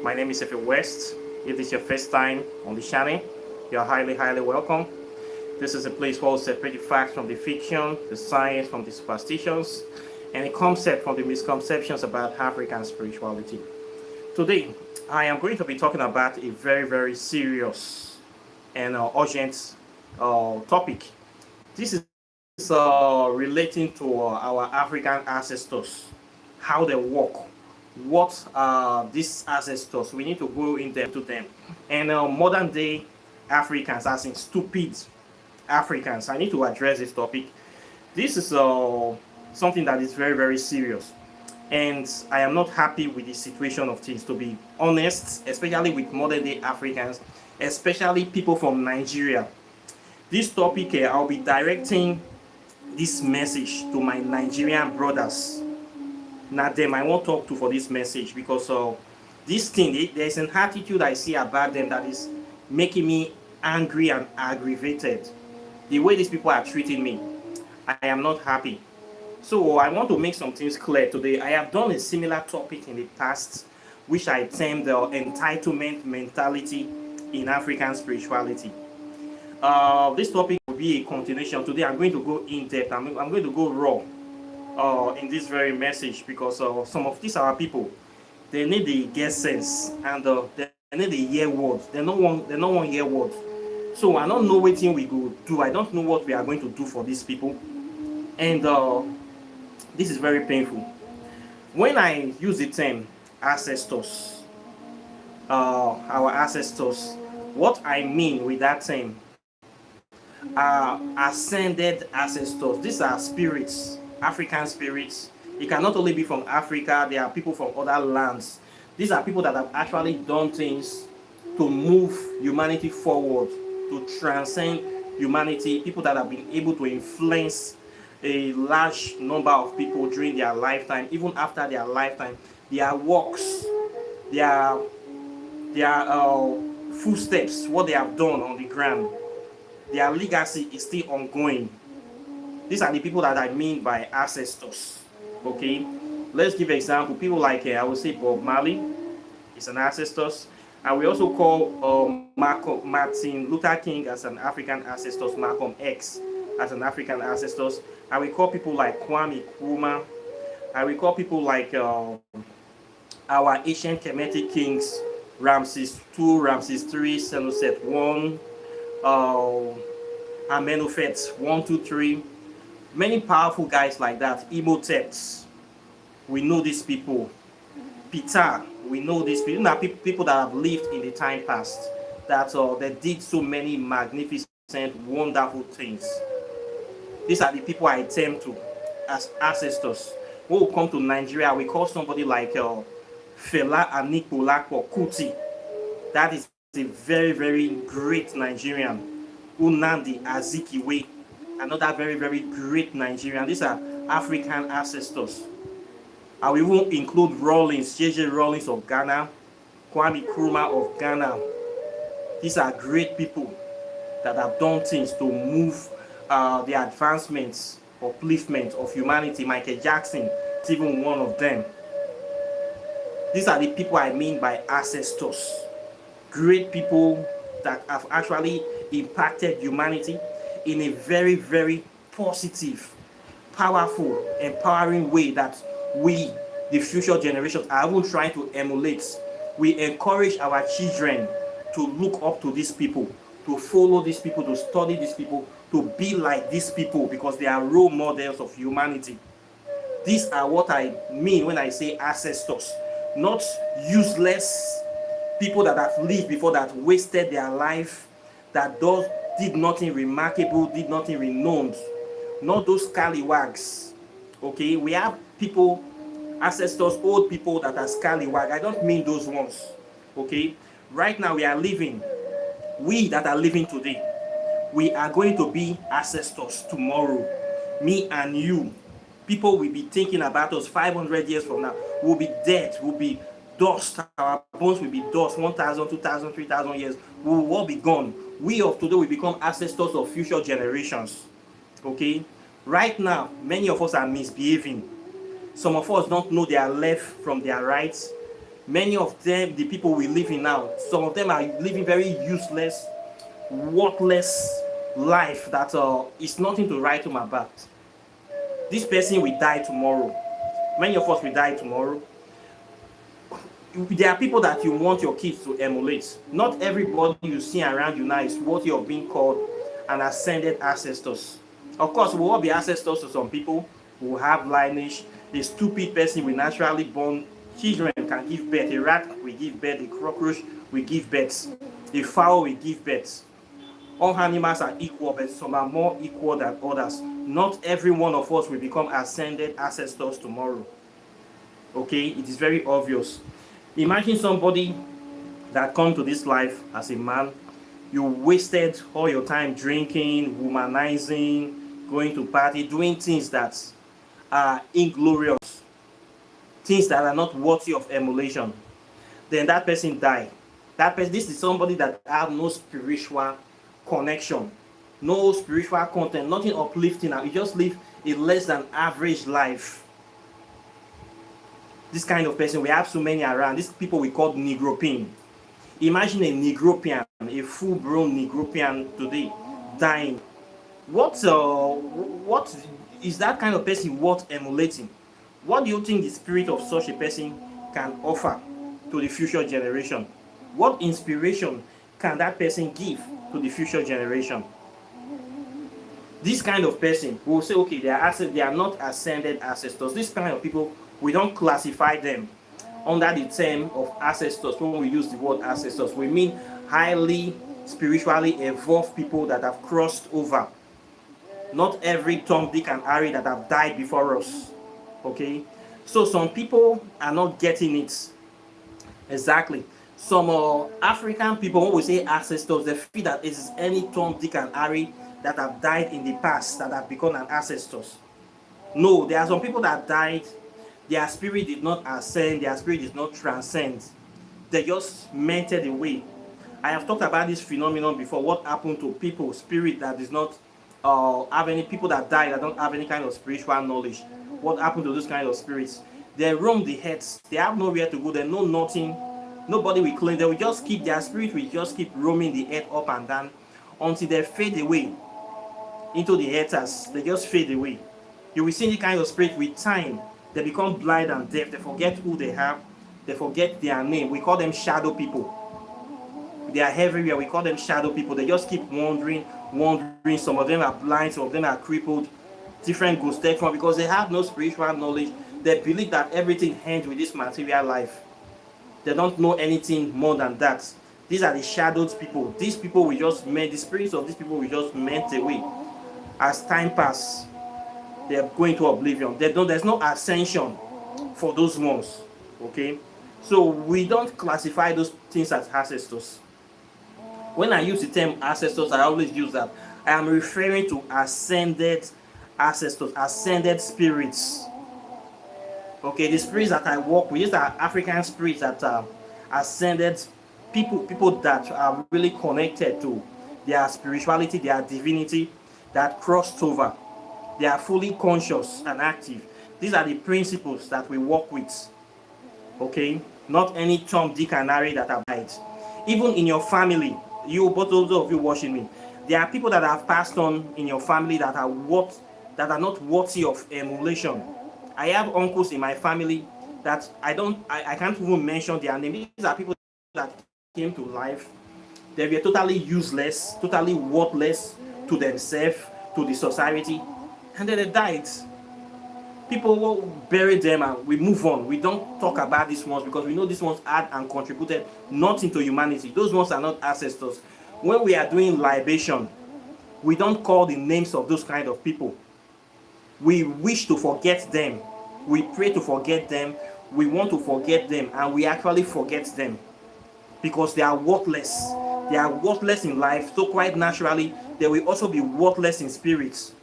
My name is Efe West. If this is your first time on the channel, you are highly welcome. This is a place where we separate the facts from the fiction, the science from the superstitions, and the concept from the misconceptions about African spirituality. Today, I am going to be talking about a very serious and urgent topic. This is relating to our African ancestors, how they work, what are these ancestors. We need to go in depth to them. And modern day Africans, as in stupid Africans, I need to address this topic. This is something that is very serious. And I am not happy with the situation of things, to be honest, especially with modern day Africans, especially people from Nigeria. This topic, I'll be directing this message to my Nigerian brothers. Now them I won't talk to for this message, because this thing, there's an attitude I see about them that is making me angry and aggravated. The way these people are treating me, I am not happy. So I want to make some things clear today. I have done a similar topic in the past, which I termed the entitlement mentality in African spirituality. This topic will be a continuation. Today I'm going to go in depth. I'm going to go raw in this very message, because some of these our people, they need the get sense, and they need the hear words. They don't want hear words. So I don't know what thing we go do. I don't know what we are going to do for these people, and this is very painful. When I use the term ancestors, our ancestors, what I mean with that term are ascended ancestors. These are spirits, African spirits. It can not only be from Africa, there are people from other lands. These are people that have actually done things to move humanity forward, to transcend humanity, people that have been able to influence a large number of people during their lifetime, even after their lifetime. Their works, their footsteps, what they have done on the ground, their legacy is still ongoing. These are the people that I mean by ancestors. Okay, let's give an example. People like I would say Bob Marley is an ancestors, and we also call Martin Luther King as an African ancestors, Malcolm X as an African ancestors. And we call people like Kwame Nkrumah. And we call people like our ancient Kemetic kings, Ramses II, Ramses III, Senusret I, Amenhotep 1, 2, 3. Many powerful guys like that. Imhotep, we know these people. Peter, we know these people. Now, people that have lived in the time past, that they did so many magnificent, wonderful things. These are the people I term to as ancestors. When we come to Nigeria, we call somebody like Fela Anikulapo Kuti. That is a very great Nigerian. Nnamdi Azikiwe, another very great Nigerian. These are African ancestors. I will even include Rawlings, J.J. Rawlings of Ghana, Kwame Nkrumah of Ghana. These are great people that have done things to move the advancements, upliftment of humanity. Michael Jackson is even one of them. These are the people I mean by ancestors. Great people that have actually impacted humanity in a very positive, powerful, empowering way that we, the future generations, are even trying to emulate. We encourage our children to look up to these people, to follow these people, to study these people, to be like these people, because they are role models of humanity. These are what I mean when I say ancestors, not useless people that have lived before, that wasted their life, that did nothing remarkable, did nothing renowned. Not those scallywags. Okay, we have people, ancestors, old people that are scallywag. I don't mean those ones. Okay, right now we that are living today, we are going to be ancestors tomorrow. Me and you, people will be thinking about us 500 years from now. We'll be dead, we'll be dust, our bones will be dust. 1,000, 2,000, 3,000 years, we will all be gone. We of today will become ancestors of future generations. Okay, right now many of us are misbehaving. Some of us don't know their left from their right. Many of them, the people we live in now, some of them are living very useless, worthless life that is nothing to write home about. This person will die tomorrow. Many of us will die tomorrow. There are people that you want your kids to emulate. Not everybody you see around you now is worthy of being called an ascended ancestors. Of course, we will all be ancestors to some people who have lineage. A stupid person will naturally born children can give birth. A rat will give birth. A cockroach will give birth. A fowl will give birth. All animals are equal, but some are more equal than others. Not every one of us will become ascended ancestors tomorrow. Okay, it is very obvious. Imagine somebody that come to this life as a man. You wasted all your time drinking, womanizing, going to party, doing things that are inglorious, things that are not worthy of emulation. Then that person die. That person, this is somebody that have no spiritual connection, no spiritual content, nothing uplifting. You just live a less than average life. This kind of person, we have so many around. These people we call Negropean. Imagine a Negropean, a full-grown Negropean today, dying. What is that kind of person worth emulating? What do you think the spirit of such a person can offer to the future generation? What inspiration can that person give to the future generation? This kind of person will say, okay, they are not ascended ancestors. This kind of people, we don't classify them under the term of ancestors. When we use the word ancestors, we mean highly spiritually evolved people that have crossed over. Not every Tom, Dick, and Harry that have died before us. Okay? So some people are not getting it. Exactly. Some African people, when we say ancestors, they feel that it is any Tom, Dick, and Harry that have died in the past that have become an ancestors. No, there are some people that died, their spirit did not ascend, their spirit did not transcend. They just melted away. I have talked about this phenomenon before. What happened to people, spirit that does not have any, people that die that don't have any kind of spiritual knowledge. What happened to those kind of spirits? They roam the heads. They have nowhere to go. They know nothing. Nobody will claim. They will just keep, their spirit will just keep roaming the earth up and down until they fade away into the ethers. They just fade away. You will see the kind of spirit with time. They become blind and deaf. They forget who they have. They forget their name. We call them shadow people. They are everywhere. We call them shadow people. They just keep wandering. Some of them are blind. Some of them are crippled. Different ghost from, because they have no spiritual knowledge. They believe that everything ends with this material life. They don't know anything more than that. These are the shadowed people. These people we just met. The spirits of these people we just melt away. As time passes, they are going to oblivion. There's no ascension for those ones. Okay, so we don't classify those things as ancestors. When I use the term ancestors, I always use that. I am referring to ascended ancestors, ascended spirits. Okay, the spirits that I work with, these are African spirits that are ascended people that are really connected to their spirituality, their divinity, that crossed over. They are fully conscious and active. These are the principles that we work with. Okay, not any Tom, Dick, and Harry that have died. Even in your family, both those of you watching me, there are people that have passed on in your family that are not worthy of emulation. I have uncles in my family that I can't even mention their name. These are people that came to life. They were totally useless, totally worthless to themselves, to the society, and then they died. People will bury them and we move on. We don't talk about these ones because we know these ones had and contributed nothing to humanity. Those ones are not ancestors. When we are doing libation, we don't call the names of those kind of people. We wish to forget them. We pray to forget them. We want to forget them, and we actually forget them because they are worthless. They are worthless in life, so quite naturally, they will also be worthless in spirits.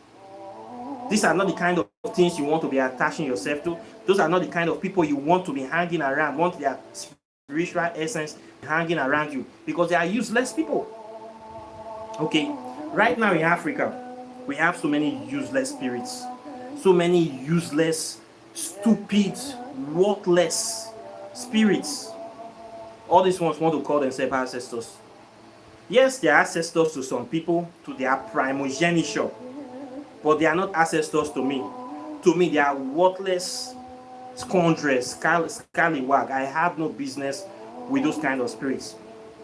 These are not the kind of things you want to be attaching yourself to. Those are not the kind of people you want to be hanging around, want their spiritual essence hanging around you, because they are useless people. Okay, right now in Africa, we have so many useless spirits, so many useless, stupid, worthless spirits. All these ones want to call themselves ancestors. Yes, they are ancestors to some people, to their primogeniture, but they are not ancestors to me. To me, they are worthless scoundrels, scallywag. I have no business with those kind of spirits.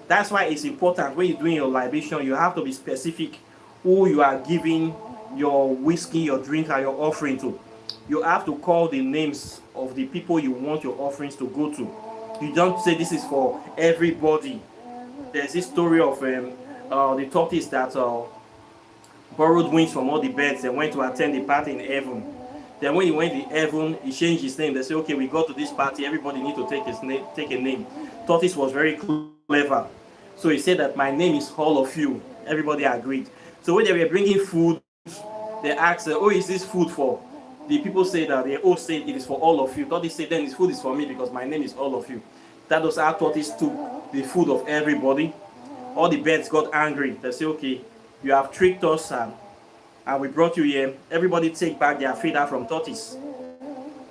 That's why it's important when you're doing your libation, you have to be specific who you are giving your whiskey, your drink, or your offering to. You have to call the names of the people you want your offerings to go to. You don't say this is for everybody. There's this story of the tortoise that borrowed wings from all the birds and went to attend the party in heaven. Then when he went to heaven, he changed his name. They say, okay, we got to this party, everybody need to take his name, take a name. Tortoise was very clever. So he said that my name is all of you. Everybody agreed. So when they were bringing food, they asked, oh, is this food for? The people say that they all said it is for all of you. Tortoise said, then this food is for me because my name is all of you. That was how Tortoise took the food of everybody. All the birds got angry. They say, okay, you have tricked us and we brought you here. Everybody take back their feather from Tortoise.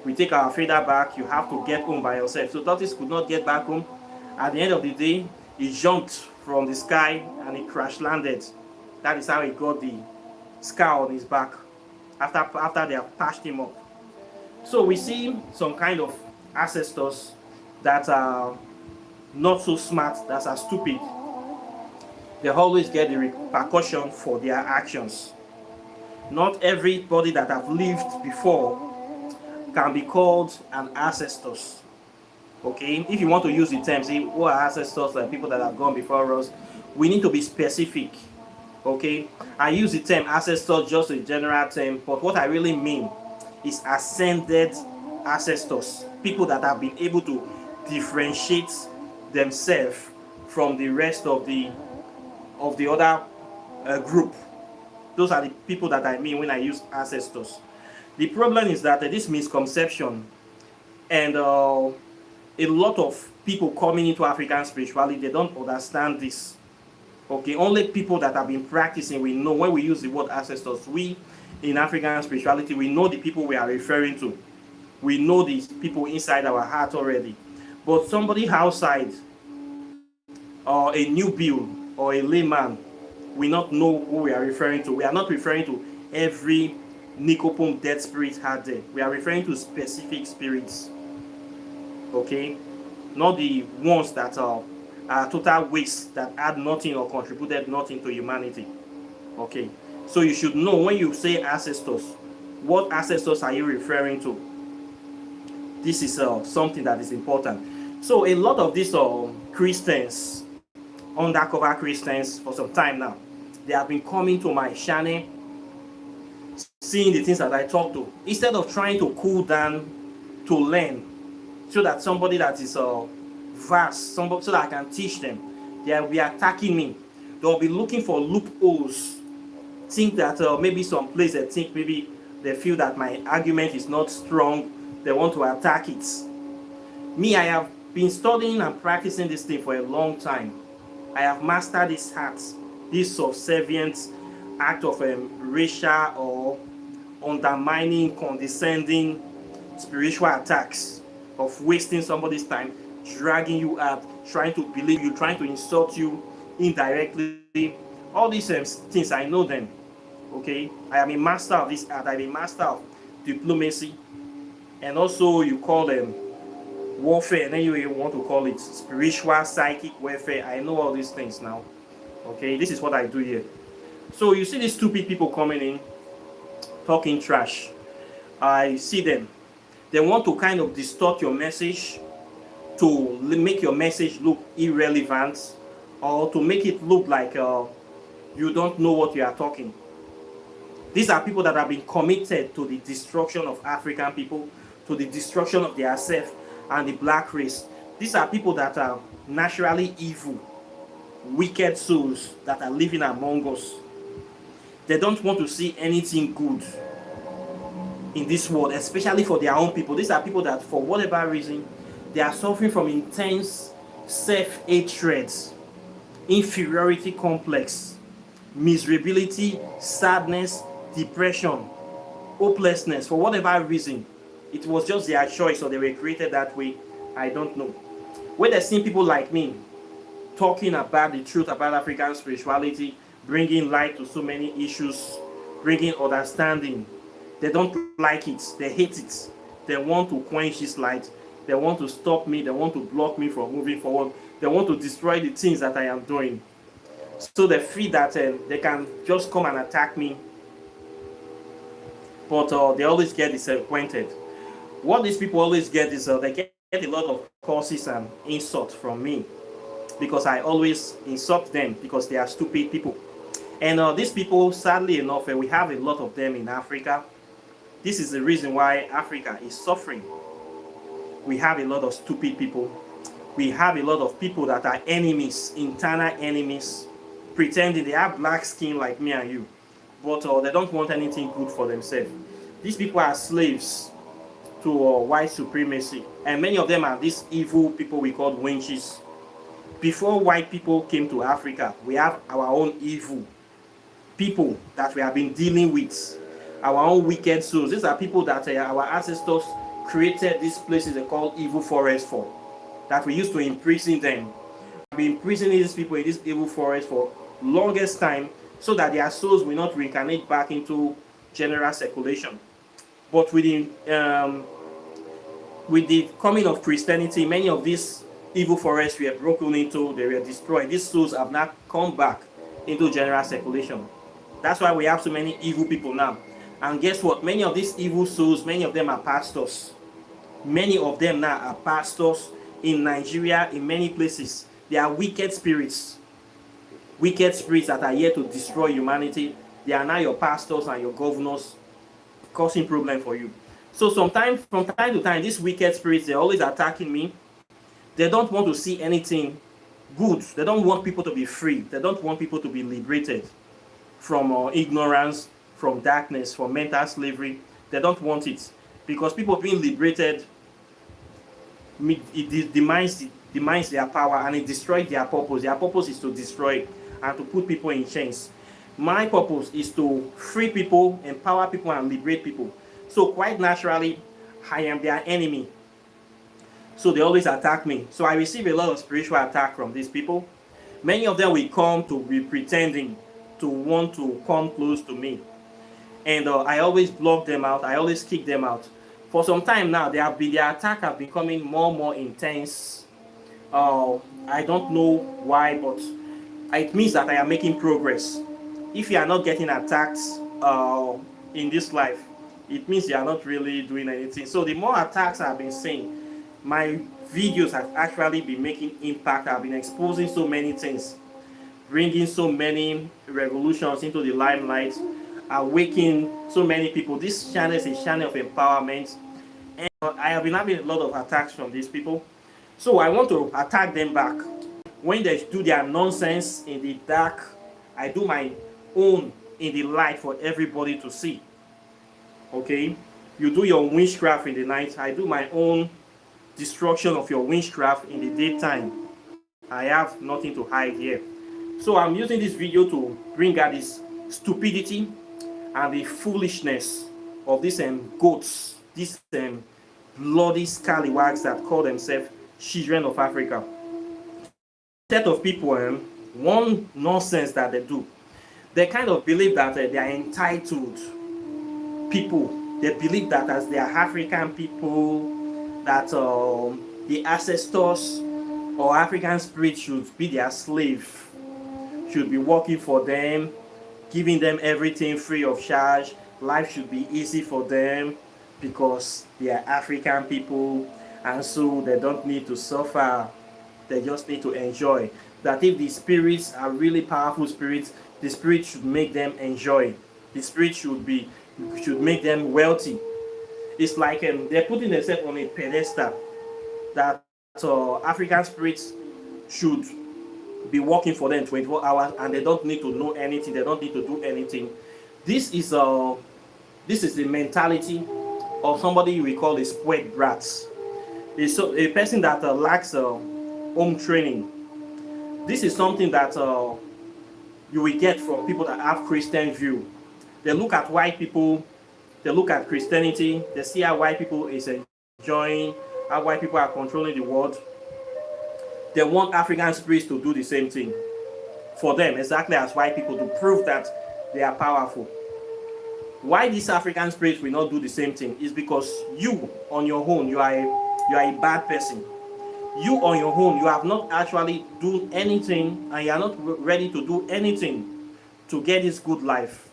We take our feather back. You have to get home by yourself. So Tortoise could not get back home. At the end of the day, he jumped from the sky and he crash landed. That is how he got the scar on his back after they have patched him up. So we see some kind of ancestors that are not so smart, that are stupid. They always get the repercussion for their actions. Not everybody that have lived before can be called an ancestors. Okay, if you want to use the term, say who are ancestors, like people that have gone before us, we need to be specific. Okay, I use the term ancestors just a general term, but what I really mean is ascended ancestors, people that have been able to differentiate themselves from the rest of the other group. Those are the people that I mean when I use ancestors. The problem is that this misconception and a lot of people coming into African spirituality, they don't understand this. Okay, only people that have been practicing, we know when we use the word ancestors, we in African spirituality, we know the people we are referring to. We know these people inside our heart already. But somebody outside, or a new build, or a layman, we not know who we are referring to. We are not referring to every Nikopum dead spirit had there. We are referring to specific spirits. Okay? Not the ones that are total waste, that add nothing or contributed nothing to humanity. Okay? So you should know when you say ancestors, what ancestors are you referring to? This is something that is important. So a lot of these Christians, undercover Christians for some time now, they have been coming to my channel, seeing the things that I talk to, instead of trying to cool down to learn, so that somebody that is vast, somebody, so that I can teach them, they will be attacking me. They'll be looking for loopholes, think that maybe some place they think maybe they feel that my argument is not strong, they want to attack it. Me, I have been studying and practicing this thing for a long time. I have mastered this art, this subservient act of racial or undermining, condescending spiritual attacks, of wasting somebody's time, dragging you out, trying to believe you, trying to insult you indirectly. All these things, I know them. Okay, I am a master of this art. I am a master of diplomacy, and also you call them warfare, and then you want to call it spiritual, psychic warfare. I know all these things now. Okay, this is what I do here. So you see these stupid people coming in, talking trash. I see them. They want to kind of distort your message, to make your message look irrelevant, or to make it look like you don't know what you are talking. These are people that have been committed to the destruction of African people, to the destruction of their self and the black race. These are people that are naturally evil, wicked souls that are living among us. They don't want to see anything good in this world, especially for their own people. These are people that, for whatever reason, they are suffering from intense self-hatred, inferiority complex, miserability, sadness, depression, hopelessness. For whatever reason, it was just their choice, or they were created that way. I don't know. When they see people like me talking about the truth about African spirituality, bringing light to so many issues, bringing understanding, they don't like it. They hate it. They want to quench this light. They want to stop me. They want to block me from moving forward. They want to destroy the things that I am doing. So they feel that they can just come and attack me, but they always get disappointed. What these people always get is they get a lot of curses and insults from me because I always insult them because they are stupid people. And these people, sadly enough, we have a lot of them in Africa. This is the reason why Africa is suffering. We have a lot of stupid people. We have a lot of people that are enemies, internal enemies, pretending they have black skin like me and you, but they don't want anything good for themselves. These people are slaves to white supremacy, and many of them are these evil people we call wenches. Before white people came to Africa, we have our own evil people that we have been dealing with, our own wicked souls. These are people that our ancestors created these places they call evil forest for, that we used to imprison them. We've been imprisoning these people in this evil forest for longest time so that their souls will not reincarnate back into general circulation. But with the coming of Christianity, many of these evil forests were broken into, they were destroyed. These souls have not come back into general circulation. That's why we have so many evil people now. And guess what? Many of these evil souls, many of them are pastors. Many of them now are pastors in Nigeria, in many places. They are wicked spirits that are here to destroy humanity. They are now your pastors and your governors, causing problem for you. So sometimes, from time to time, these wicked spirits, they're always attacking me. They don't want to see anything good. They don't want people to be free. They don't want people to be liberated from ignorance, from darkness, from mental slavery. They don't want it. Because people being liberated, it demands their power and it destroys their purpose. Their purpose is to destroy and to put people in chains. My purpose is to free people, empower people, and liberate people. So quite naturally, I am their enemy. So they always attack me. So I receive a lot of spiritual attack from these people. Many of them will come to be pretending to want to come close to me. And I always block them out. I always kick them out. For some time now, their attack have been becoming more and more intense. I don't know why, but it means that I am making progress. If you are not getting attacked in this life, it means you are not really doing anything. So the more attacks I've been seeing, my videos have actually been making impact. I've been exposing so many things, bringing so many revolutions into the limelight, awakening so many people. This channel is a channel of empowerment, and I have been having a lot of attacks from these people. So I want to attack them back. When they do their nonsense in the dark, I do my own in the light for everybody to see. Okay? You do your witchcraft in the night, I do my own destruction of your witchcraft in the daytime. I have nothing to hide here. So I'm using this video to bring out this stupidity and the foolishness of these goats, these bloody scallywags that call themselves children of Africa. Set of people, one nonsense that they do, they kind of believe that they are entitled people. They believe that as they are African people, that the ancestors or African spirits should be their slave, should be working for them, giving them everything free of charge. Life should be easy for them because they are African people, and so they don't need to suffer. They just need to enjoy. That if the spirits are really powerful spirits, the spirit should make them enjoy. The spirit should make them wealthy. It's like they're putting themselves on a pedestal that African spirits should be working for them 24 hours and they don't need to know anything, they don't need to do anything. This is the mentality of somebody we call a spoiled brat. It's a person that lacks home training. This is something that you will get from people that have Christian view. They look at white people, they look at Christianity, they see how white people is enjoying how white people are controlling the world. They want African spirits to do the same thing for them, exactly as white people, to prove that they are powerful. Why these African spirits will not do the same thing is because you on your own, you are a bad person. You on your own, you have not actually done anything, and you are not ready to do anything to get this good life.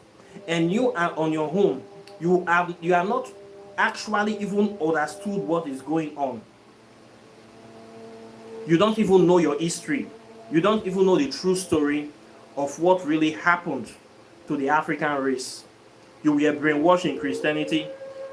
And you are on your own, you are not actually even understood what is going on. You don't even know your history. You don't even know the true story of what really happened to the African race. You were brainwashed in Christianity.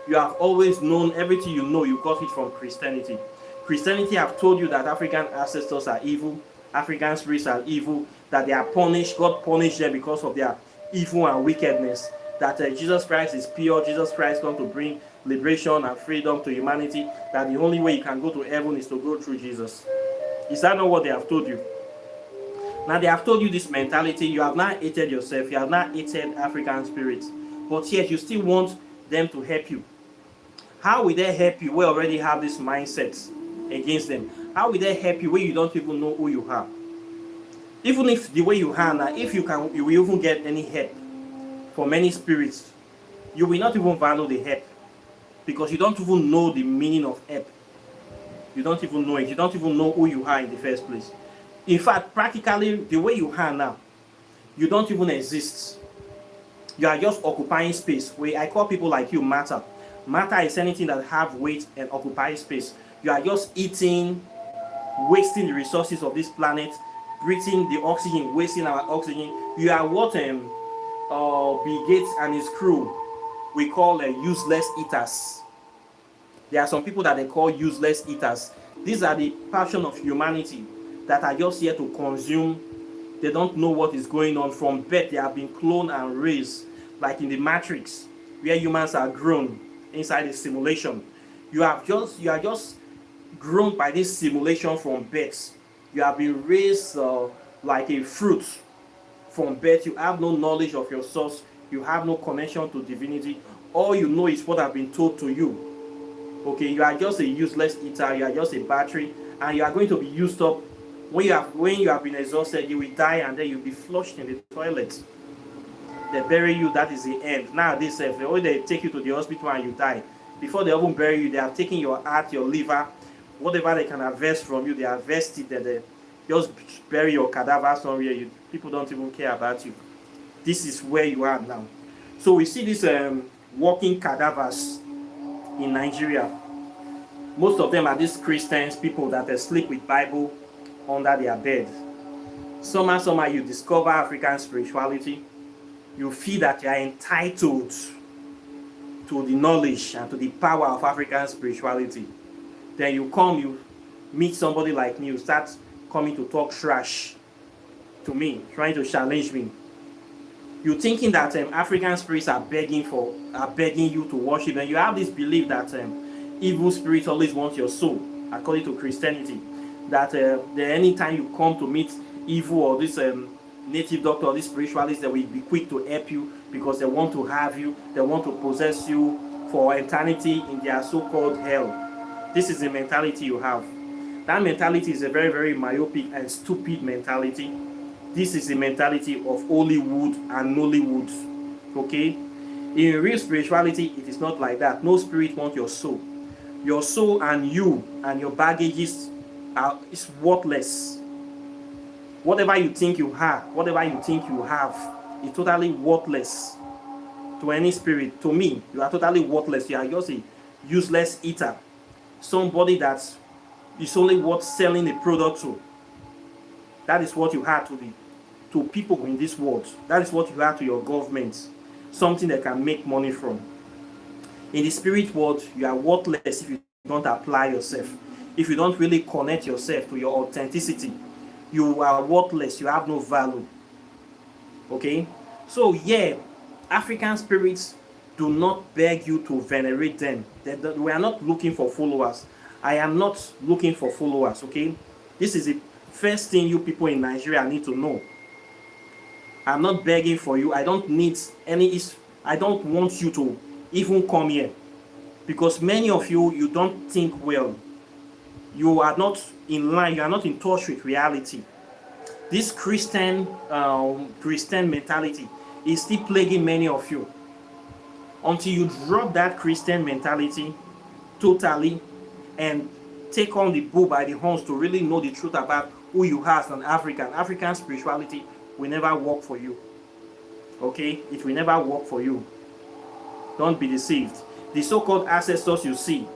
You have always known everything you know, you got it from Christianity. Christianity have told you that African ancestors are evil, African spirits are evil, that they are punished, God punished them because of their evil and wickedness, that Jesus Christ is pure, Jesus Christ come to bring liberation and freedom to humanity, that the only way you can go to heaven is to go through Jesus. Is that not what they have told you? Now they have told you this mentality, you have not hated yourself, you have not hated African spirits, but yet you still want them to help you. How will they help you? We already have this mindset against them. How will they help you when you don't even know who you are? Even if the way you are now, if you will even get any help from many spirits, you will not even value the help because you don't even know the meaning of help. You don't even know it. You don't even know who you are in the first place. In fact, practically the way you are now, you don't even exist. You are just occupying space. Where I call people like you matter. Matter is anything that have weight and occupy space. You are just eating, wasting the resources of this planet, breathing the oxygen, wasting our oxygen. You are what Bill Gates and his crew we call useless eaters. There are some people that they call useless eaters. These are the passion of humanity that are just here to consume. They don't know what is going on. From birth, they have been cloned and raised, like in the Matrix, where humans are grown inside a simulation. You are just grown by this simulation from birth. You have been raised like a fruit from birth. You have no knowledge of your source. You have no connection to divinity. All you know is what has been told to you. Okay, you are just a useless eater. You are just a battery, and you are going to be used up. When you have been exhausted, you will die, and then you'll be flushed in the toilet. They bury you. That is the end. Now when they take you to the hospital and you die, before they even bury you, they have taken your heart, your liver, whatever they can harvest from you. They harvest it, and they just bury your cadaver somewhere. People don't even care about you. This is where you are now. So we see these walking cadavers in Nigeria. Most of them are these Christians, people that sleep with Bible under their bed. Somehow you discover African spirituality. You feel that you are entitled to the knowledge and to the power of African spirituality. Then you meet somebody like me, you start coming to talk trash to me, trying to challenge me. You're thinking that African spirits are begging you to worship, and you have this belief that evil spirits always want your soul, according to Christianity. That anytime you come to meet evil or this native doctor or this spiritualist, they will be quick to help you because they want to have you, they want to possess you for eternity in their so-called hell. This is the mentality you have. That mentality is a very, very myopic and stupid mentality. This is the mentality of Hollywood and Nollywood. Okay? In real spirituality, it is not like that. No spirit wants your soul. Your soul and you and your baggages is worthless. Whatever you think you have, whatever you think you have, is totally worthless to any spirit. To me, you are totally worthless. You are just a useless eater. Somebody that is only worth selling a product to. That is what you have to people in this world. That is what you have to your government. Something that can make money from. In the spirit world, you are worthless if you don't apply yourself. If you don't really connect yourself to your authenticity, you are worthless. You have no value. Okay? So yeah, African spirits do not beg you to venerate them. We are not looking for followers. I am not looking for followers. Okay? This is the first thing you people in Nigeria need to know. I'm not begging for you. I don't want you to even come here. Because many of you don't think well. You are not in line, you are not in touch with reality. This Christian mentality is still plaguing many of you. Until you drop that Christian mentality totally and take on the bull by the horns to really know the truth about who you are as an African spirituality will never work for you. Okay? It will never work for you. Don't be deceived. The so-called ancestors you see,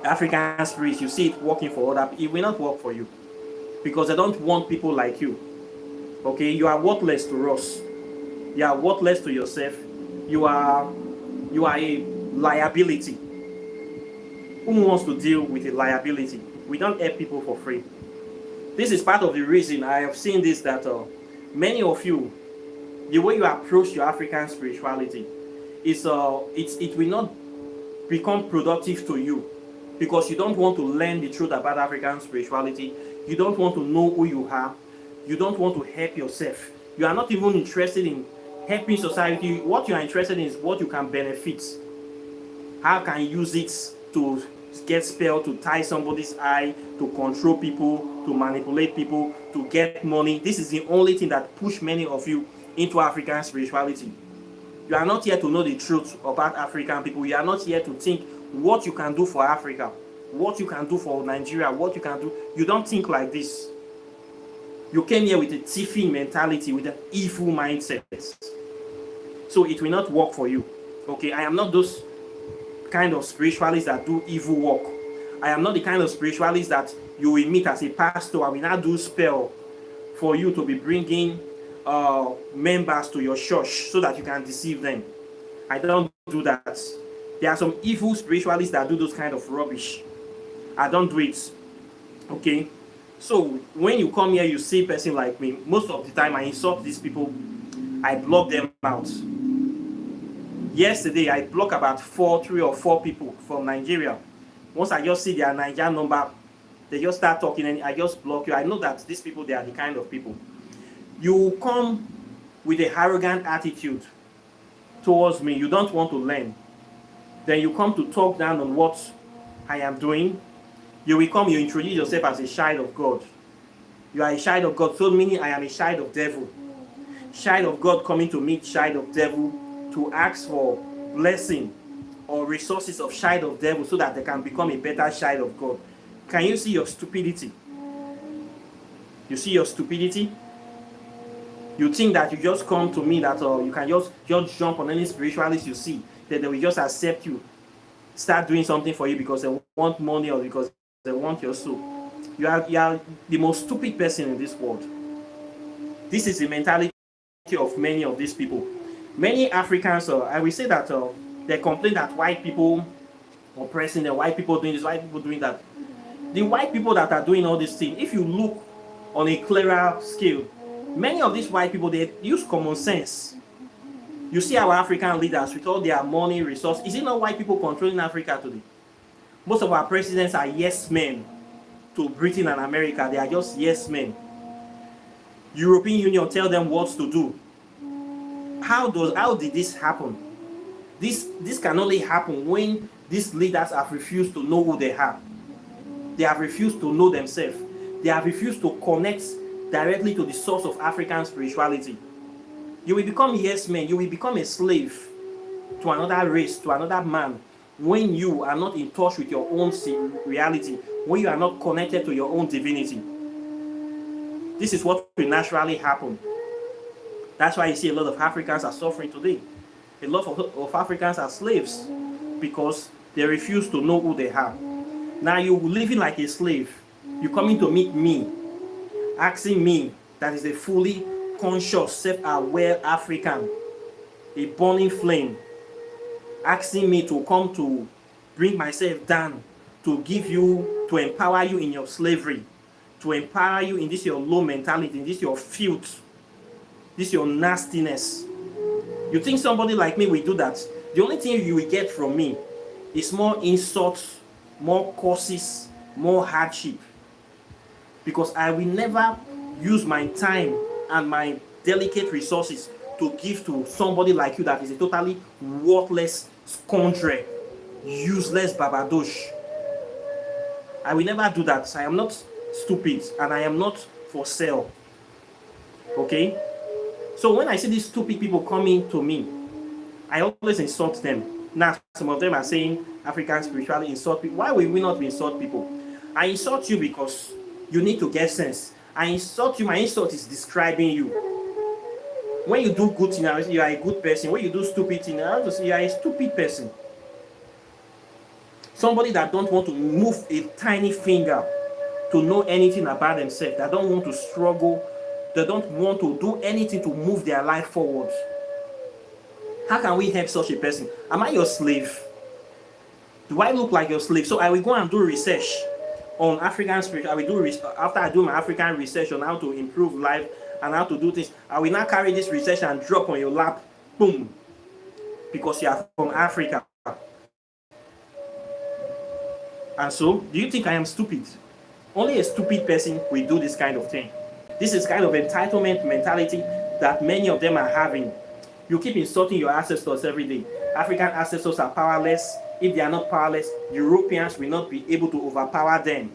African spirits, you see it working for other people, it will not work for you. Because they don't want people like you. Okay? You are worthless to us. You are worthless to yourself. You are a liability. Who wants to deal with a liability? We don't help people for free. This is part of the reason I have seen this, that many of you, the way you approach your African spirituality is it will not become productive to you, because you don't want to learn the truth about African spirituality. You don't want to know who you are. You don't want to help yourself. You are not even interested in helping society. What you are interested in is what you can benefit. How can you use it to get spell, to tie somebody's eye, to control people, to manipulate people, to get money. This is the only thing that push many of you into African spirituality. You are not here to know the truth about African people. You are not here to think what you can do for Africa, what you can do for Nigeria, what you can do. You don't think like this. You came here with a thieving mentality, with an evil mindset. So it will not work for you. Okay, I am not those kind of spiritualists that do evil work. I am not the kind of spiritualist that you will meet as a pastor. I will not do spell for you to be bringing members to your church so that you can deceive them. I don't do that. There are some evil spiritualists that do those kind of rubbish. I don't do it. Okay? So when you come here, you see a person like me. Most of the time I insult these people. I block them out. Yesterday, I blocked about 3 or 4 people from Nigeria. Once I just see their Nigerian number, they just start talking and I just block you. I know that these people, they are the kind of people. You come with a arrogant attitude towards me. You don't want to learn. Then you come to talk down on what I am doing. You will come, you introduce yourself as a child of God. You are a child of God, so meaning I am a child of devil. Child of God coming to meet child of devil to ask for blessing or resources of child of devil so that they can become a better child of God. Can you see your stupidity? You see your stupidity? You think that you just come to me that you can just jump on any spiritualist you see, that they will just accept you, start doing something for you because they want money or because they want your soul. You are the most stupid person in this world. This is the mentality of many of these people. Many Africans, I will say that they complain that white people oppressing them, white people doing this, white people doing that. The white people that are doing all these things, if you look on a clearer scale, many of these white people, they use common sense. You see our African leaders with all their money, resources. Is it not white people controlling Africa today? Most of our presidents are yes men to Britain and America. They are just yes men. European Union tell them what to do. How did this happen? This can only happen when these leaders have refused to know who they are. They have refused to know themselves. They have refused to connect directly to the source of African spirituality. You will become yes men. You will become a slave to another race, to another man, when you are not in touch with your own reality, when you are not connected to your own divinity. This is what will naturally happen. That's why you see a lot of Africans are suffering today. A lot of Africans are slaves because they refuse to know who they are. Now you're living like a slave. You're coming to meet me, asking me, that is a fully conscious, self-aware African, a burning flame, asking me to come to bring myself down, to give you, to empower you in your slavery, to empower you in this your low mentality, in this your filth, this your nastiness. You think somebody like me will do that? The only thing you will get from me is more insults, more curses, more hardship. Because I will never use my time and my delicate resources to give to somebody like you that is a totally worthless scoundrel, useless babadosh. I will never do that. I am not stupid and I am not for sale. Okay? So when I see these stupid people coming to me, I always insult them. Now, some of them are saying African spirituality insult people. Why will we not insult people? I insult you because you need to get sense. I insult you, my insult is describing you. When you do good things, you are a good person. When you do stupid things, you are a stupid person. Somebody that don't want to move a tiny finger to know anything about themselves, that don't want to struggle, they don't want to do anything to move their life forward. How can we help such a person? Am I your slave? Do I look like your slave? So I will go and do research on African spirit. I will do after I do my African research on how to improve life and how to do things. I will now carry this research and drop on your lap, boom, because you are from Africa. And so, do you think I am stupid? Only a stupid person will do this kind of thing. This is kind of entitlement mentality that many of them are having. You keep insulting your ancestors every day. African ancestors are powerless. If they are not powerless, Europeans will not be able to overpower them.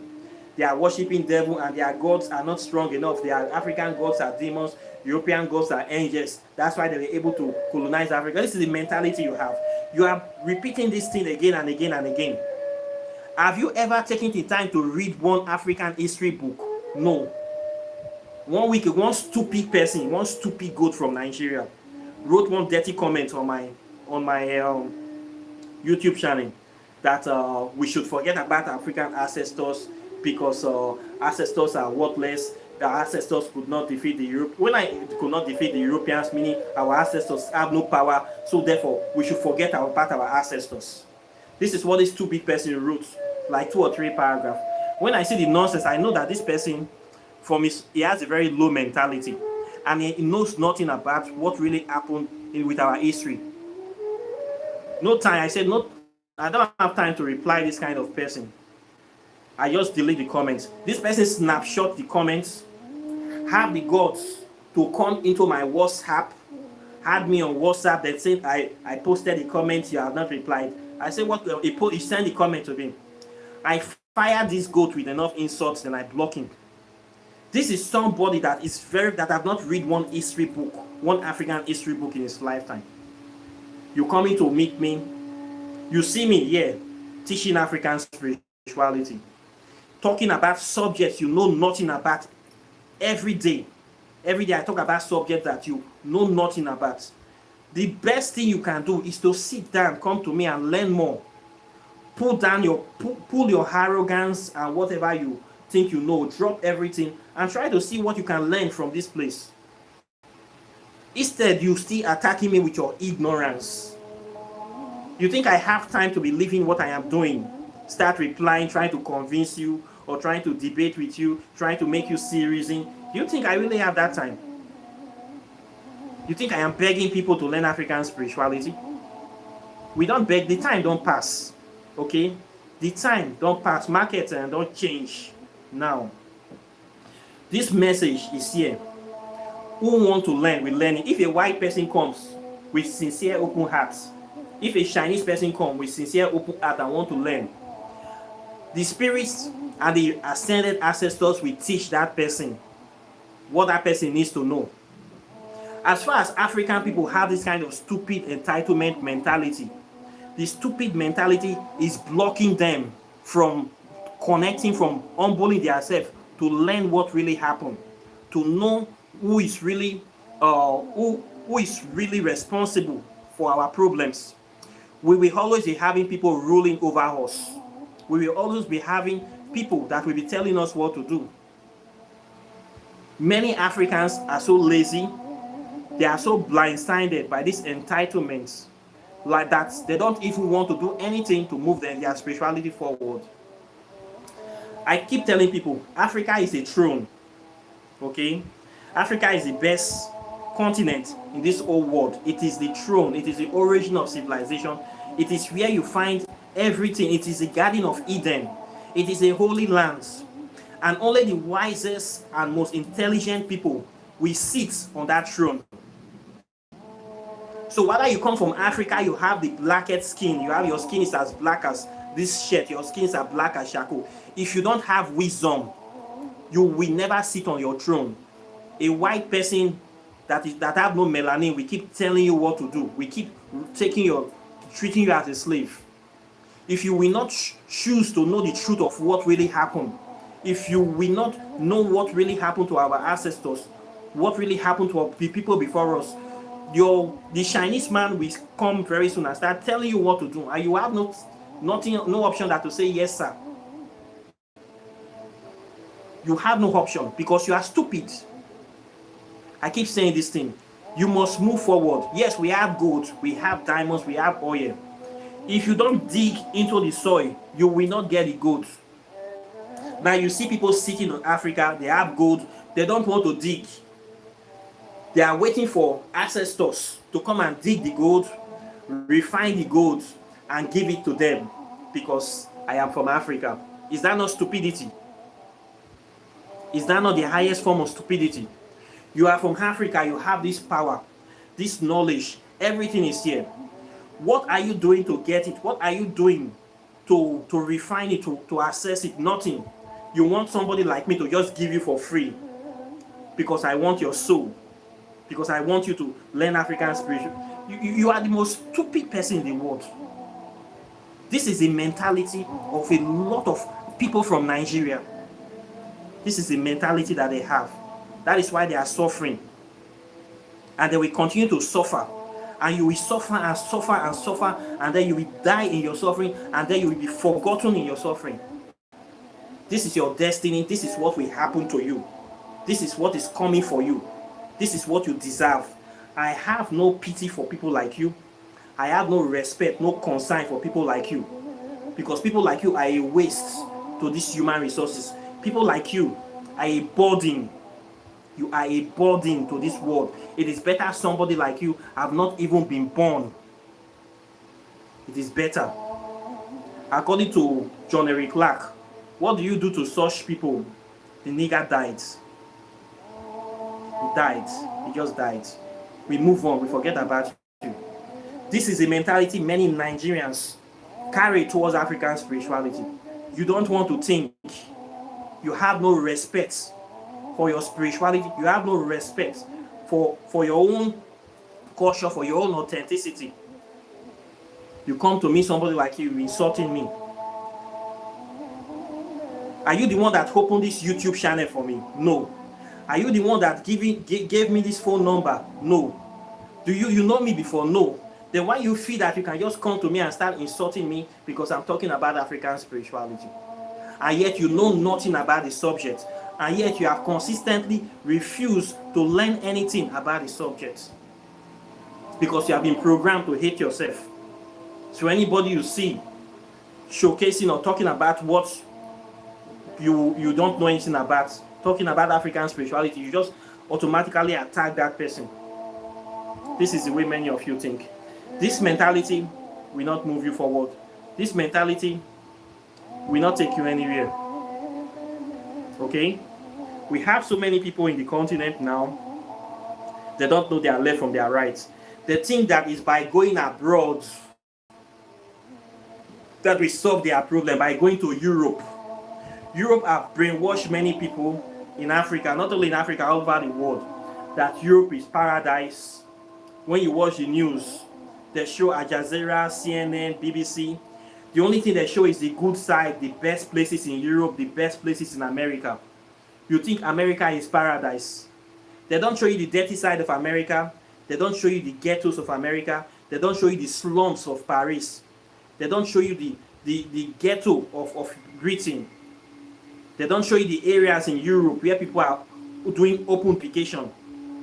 They are worshipping devil and their gods are not strong enough. Their African gods are demons. European gods are angels. That's why they were able to colonize Africa. This is the mentality you have. You are repeating this thing again and again and again. Have you ever taken the time to read one African history book? No. One week, one stupid person, one stupid goat from Nigeria wrote one dirty comment on my YouTube channel that we should forget about African ancestors because ancestors are worthless. The ancestors could not defeat the Europe. When I could not defeat the Europeans, meaning our ancestors have no power, so therefore we should forget about our ancestors. This is what this stupid person wrote, like 2 or 3 paragraphs. When I see the nonsense, I know that this person, he has a very low mentality, and he knows nothing about what really happened with our history. No time. I said, no, I don't have time to reply this kind of person. I just delete the comments. This person snapshot the comments, have the guts to come into my WhatsApp, had me on WhatsApp that said I posted the comment, you have not replied. I said, what? He sent the comment to me. I fire this goat with enough insults, then I block him. This is somebody that have not read one history book, one African history book in his lifetime. You coming to meet me, you see me here teaching African spirituality, talking about subjects you know nothing about. Every day I talk about subjects that you know nothing about. The best thing you can do is to sit down, come to me and learn more. Pull your arrogance and whatever you think you know, drop everything and try to see what you can learn from this place. Instead, you still attacking me with your ignorance. You think I have time to be living what I am doing? Start replying, trying to convince you, or trying to debate with you, trying to make you see reason. Do you think I really have that time? You think I am begging people to learn African spirituality? We don't beg, the time don't pass. Okay? The time don't pass. Markets don't change now. This message is here. Who want to learn will learn it. If a white person comes with sincere open hearts, if a Chinese person comes with sincere open heart and want to learn, the spirits and the ascended ancestors will teach that person what that person needs to know. As far as African people have this kind of stupid entitlement mentality, the stupid mentality is blocking them from connecting, from humbling themselves to learn what really happened, to know who is really responsible for our problems. We will always be having people ruling over us. We will always be having people that will be telling us what to do. Many Africans are so lazy, they are so blindsided by this entitlement, like that they don't even want to do anything to move their spirituality forward. I keep telling people, Africa is a throne. Okay? Africa is the best continent in this whole world. It is the throne. It is the origin of civilization. It is where you find everything. It is the Garden of Eden. It is a holy land. And only the wisest and most intelligent people will sit on that throne. So whether you come from Africa, you have the blackest skin, your skin is as black as this shirt, your skins are black as charcoal. If you don't have wisdom, you will never sit on your throne. A white person that have no melanin, we keep telling you what to do. We keep treating you as a slave. If you will not choose to know the truth of what really happened, if you will not know what really happened to our ancestors, what really happened to the people before us, the Chinese man will come very soon and start telling you what to do, and you have no option than to say yes, sir. You have no option because you are stupid. I keep saying this thing. You must move forward. Yes, we have gold, we have diamonds, we have oil. If you don't dig into the soil, you will not get the gold. Now you see people sitting in Africa, they have gold, they don't want to dig. They are waiting for ancestors to come and dig the gold, refine the gold, and give it to them because I am from Africa. Is that not stupidity? Is that not the highest form of stupidity? You are from Africa, you have this power, this knowledge, everything is here. What are you doing to get it? What are you doing to refine it, to access it? Nothing. You want somebody like me to just give you for free because I want your soul, because I want you to learn African spiritual. You are the most stupid person in the world. This is the mentality of a lot of people from Nigeria. This is the mentality that they have. That is why they are suffering. And they will continue to suffer. And you will suffer and suffer and suffer, and then you will die in your suffering, and then you will be forgotten in your suffering. This is your destiny. This is what will happen to you. This is what is coming for you. This is what you deserve. I have no pity for people like you. I have no respect, no concern for people like you. Because people like you are a waste to these human resources. People like you are a burden. You are a burden to this world. It is better somebody like you have not even been born. It is better. According to John Eric Clark, what do you do to such people? The nigger died. He died. He just died. We move on. We forget about you. This is a mentality many Nigerians carry towards African spirituality. You don't want to think. You have no respect for your spirituality. You have no respect for your own culture, for your own authenticity. You come to me, somebody like you, insulting me. Are you the one that opened this YouTube channel for me? No. Are you the one that gave me this phone number? No. Do you know me before? No. Then why you feel that you can just come to me and start insulting me because I'm talking about African spirituality? And yet you know nothing about the subject. And yet you have consistently refused to learn anything about the subject. Because you have been programmed to hate yourself. So anybody you see showcasing or talking about what you don't know anything about, talking about African spirituality, you just automatically attack that person. This is the way many of you think. This mentality will not move you forward. This mentality will not take you anywhere. Okay? We have so many people in the continent now, they don't know their left from their right. They think that it's by going abroad that we solve their problem, by going to Europe. Europe have brainwashed many people in Africa, not only in Africa, all over the world, that Europe is paradise. When you watch the news, they show Al Jazeera, CNN, BBC. The only thing they show is the good side, the best places in Europe, the best places in America. You think America is paradise. They don't show you the dirty side of America. They don't show you the ghettos of America. They don't show you the slums of Paris. They don't show you the ghetto of Britain. They don't show you the areas in Europe where people are doing open vacation,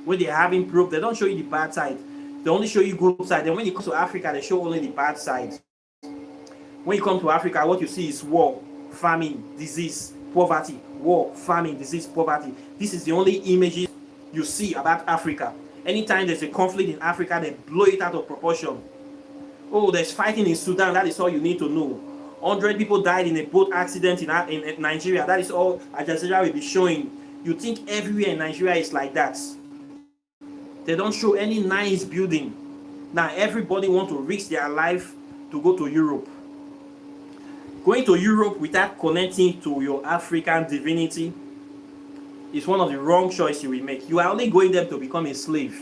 where they're having proof. They don't show you the bad side. They only show you good side. Then when you come to Africa, they show only the bad side. When you come to Africa, what you see is war, famine, disease, poverty. War, famine, disease, poverty. This is the only images you see about Africa. Anytime there's a conflict in Africa, they blow it out of proportion. Oh, there's fighting in Sudan. That is all you need to know. 100 people died in a boat accident in Nigeria. That is all Al Jazeera will be showing. You think everywhere in Nigeria is like that. They don't show any nice building. Now everybody wants to risk their life to go to Europe. Going to Europe without connecting to your African divinity is one of the wrong choices you will make. You are only going there to become a slave.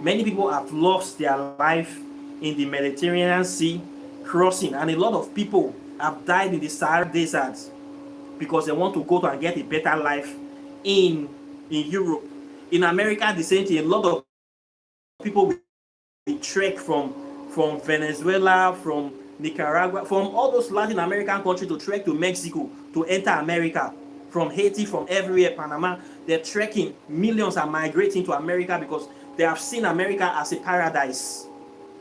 Many people have lost their life in the Mediterranean Sea crossing, and a lot of people have died in the Sahara Desert because they want to go to and get a better life in Europe. In America, the same thing. A lot of people will trek from Venezuela, from Nicaragua, from all those Latin American countries to trek to Mexico to enter America. From Haiti, from everywhere, Panama, they're trekking. Millions are migrating to America because they have seen America as a paradise.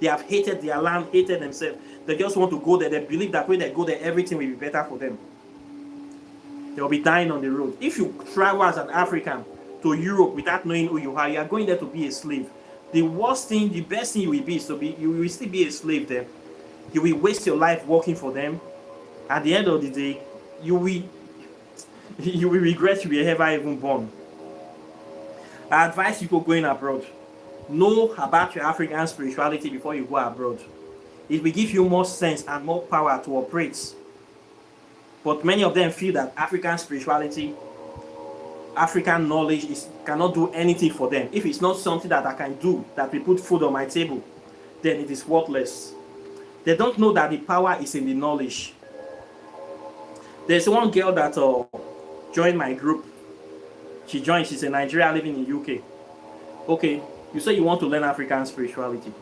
They have hated their land, hated themselves. They just want to go there. They believe that when they go there, everything will be better for them. They'll be dying on the road. If you travel as an African to Europe without knowing who you are going there to be a slave. The worst thing, the best thing you will be is you will still be a slave there. You will waste your life working for them. At the end of the day, you will regret you were ever even born. I advise people going abroad, know about your African spirituality before you go abroad. It will give you more sense and more power to operate. But many of them feel that African spirituality, African knowledge cannot do anything for them. If it's not something that I can do, that will put food on my table, then it is worthless. They don't know that the power is in the knowledge. There's one girl that joined my group. She's a Nigerian living in UK. Okay, you say you want to learn African spirituality.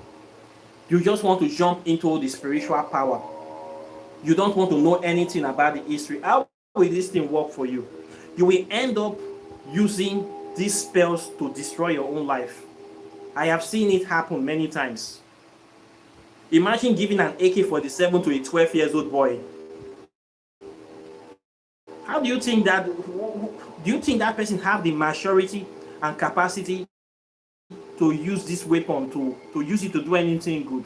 You just want to jump into the spiritual power. You don't want to know anything about the history. How will this thing work for you? You will end up using these spells to destroy your own life. I have seen it happen many times. Imagine giving an AK-47 to a 12-year-old boy. How do you think that? Do you think that person have the maturity and capacity to use this weapon to use it to do anything good?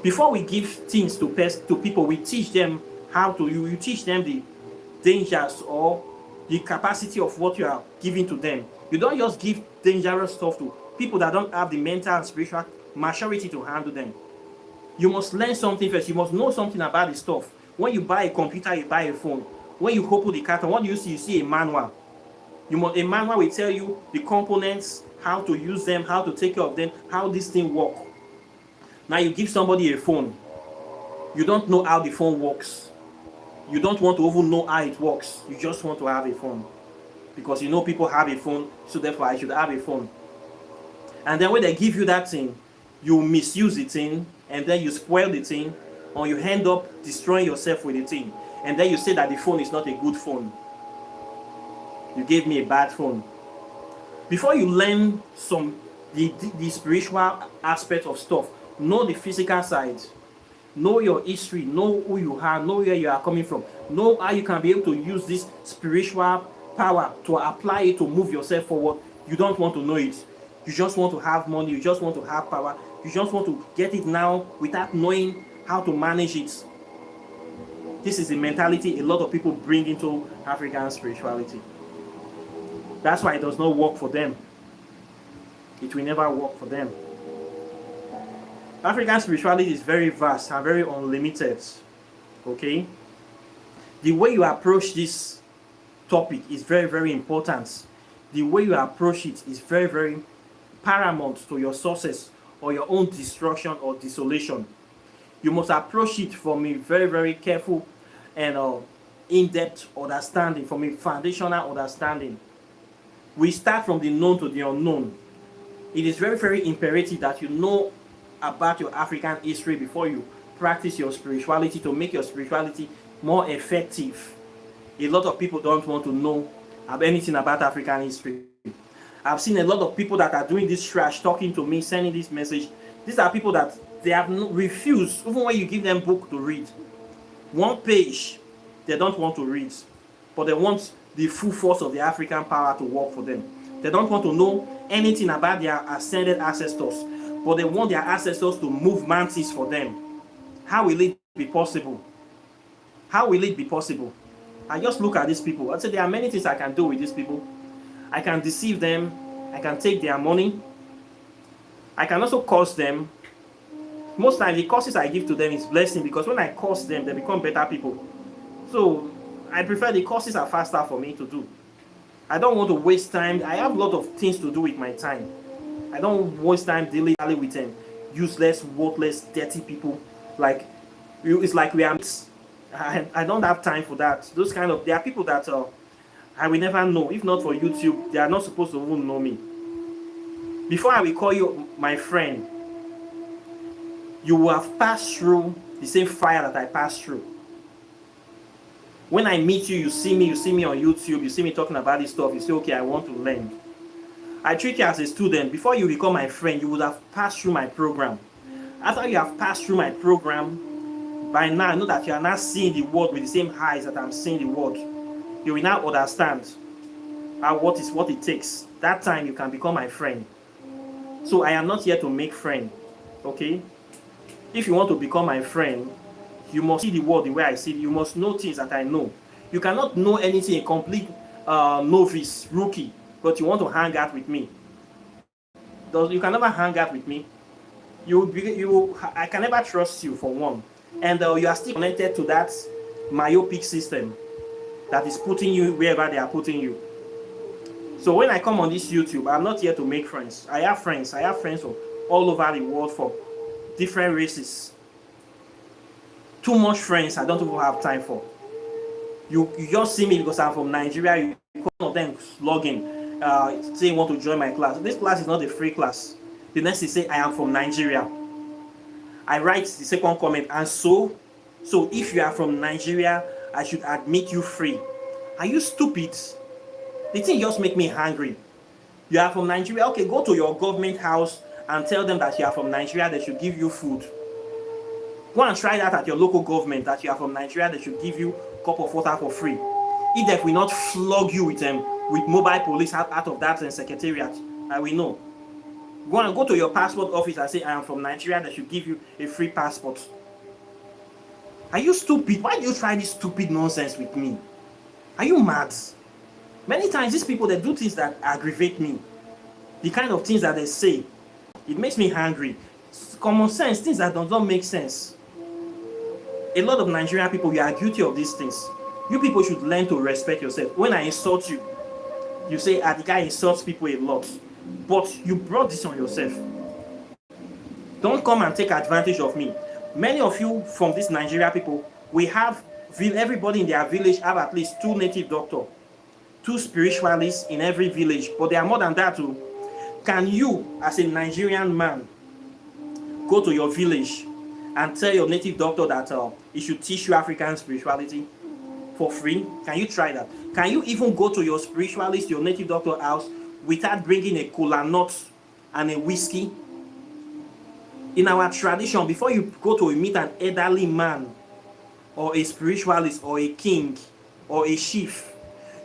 Before we give things to people, we teach them how to. You teach them the dangers or the capacity of what you are giving to them. You don't just give dangerous stuff to people that don't have the mental and spiritual maturity to handle them. You must learn something first. You must know something about the stuff. When you buy a computer, you buy a phone. When you open the carton, what do you see? You see a manual. A manual will tell you the components, how to use them, how to take care of them, how this thing works. Now you give somebody a phone. You don't know how the phone works. You don't want to even know how it works. You just want to have a phone. Because you know people have a phone, so therefore I should have a phone. And then when they give you that thing, you misuse the thing, and then you spoil the thing, or you end up destroying yourself with the thing. And then you say that the phone is not a good phone. You gave me a bad phone. Before you learn the spiritual aspect of stuff, know the physical side. Know your history. Know who you are. Know where you are coming from. Know how you can be able to use this spiritual power to apply it to move yourself forward. You don't want to know it. You just want to have money. You just want to have power. You just want to get it now without knowing how to manage it. This is the mentality a lot of people bring into African spirituality. That's why it does not work for them. It will never work for them. African spirituality is very vast and very unlimited. Okay? The way you approach this topic is very, very important. The way you approach it is very, very paramount to your success or your own destruction or desolation. You must approach it from a very, very careful and in-depth understanding, from a foundational understanding. We start from the known to the unknown. It is very, very imperative that you know about your African history before you practice your spirituality to make your spirituality more effective. A lot of people don't want to know anything about African history. I've seen a lot of people that are doing this trash, talking to me, sending this message. These are people that they have refused, even when you give them book to read. One page, they don't want to read, but they want the full force of the African power to work for them. They don't want to know anything about their ascended ancestors, but they want their ancestors to move mountains for them. How will it be possible? How will it be possible? I just look at these people. I say there are many things I can do with these people. I can deceive them. I can take their money. I can also curse them. Most times the courses I give to them is blessing, because when I course them, they become better people. So I prefer the courses are faster for me to do. I don't want to waste time. I have a lot of things to do with my time. I don't waste time dealing with useless, worthless, dirty people. Like, it's like we are. I don't have time for that. Those kind of, there are people that I will never know. If not for YouTube, they are not supposed to even know me. Before I will call you my friend, you will have passed through the same fire that I passed through. When I meet you, you see me on YouTube, you see me talking about this stuff, you say, okay, I want to learn. I treat you as a student. Before you become my friend, you would have passed through my program. After you have passed through my program, by now I know that you are not seeing the world with the same eyes that I'm seeing the world. You will now understand what it takes. That time you can become my friend. So I am not here to make friends. Okay? If you want to become my friend, you must see the world the way I see it. You must know things that I know. You cannot know anything, a complete novice, rookie, but you want to hang out with me. You can never hang out with me. I can never trust you, for one. And you are still connected to that myopic system that is putting you wherever they are putting you. So when I come on this YouTube, I'm not here to make friends. I have friends from all over the world, for different races. Too much friends I don't even have time for. You just see me because I'm from Nigeria. You call one of them log in, say you want to join my class. This class is not a free class. The next is say I am from Nigeria. I write the second comment, and so if you are from Nigeria, I should admit you free. Are you stupid? The thing just make me angry. You are from Nigeria, okay, go to your government house and tell them that you are from Nigeria, they should give you food. Go and try that at your local government, that you are from Nigeria, they should give you a cup of water for free. If they will not flog you with mobile police out of that secretariat, I will know. Go to your passport office and say, I am from Nigeria, they should give you a free passport. Are you stupid? Why do you try this stupid nonsense with me? Are you mad? Many times these people, they do things that aggravate me. The kind of things that they say, it makes me angry. It's common sense, things that don't make sense. A lot of Nigerian people, you are guilty of these things. You people should learn to respect yourself. When I insult you, you say, the guy insults people a lot. But you brought this on yourself. Don't come and take advantage of me. Many of you from these Nigeria people, everybody in their village have at least 2 native doctors, 2 spiritualists in every village. But there are more than that too. Can you, as a Nigerian man, go to your village and tell your native doctor that he should teach you African spirituality for free? Can you try that? Can you even go to your spiritualist, your native doctor house, without bringing a kola nut and a whiskey? In our tradition, before you go to meet an elderly man or a spiritualist or a king or a chief,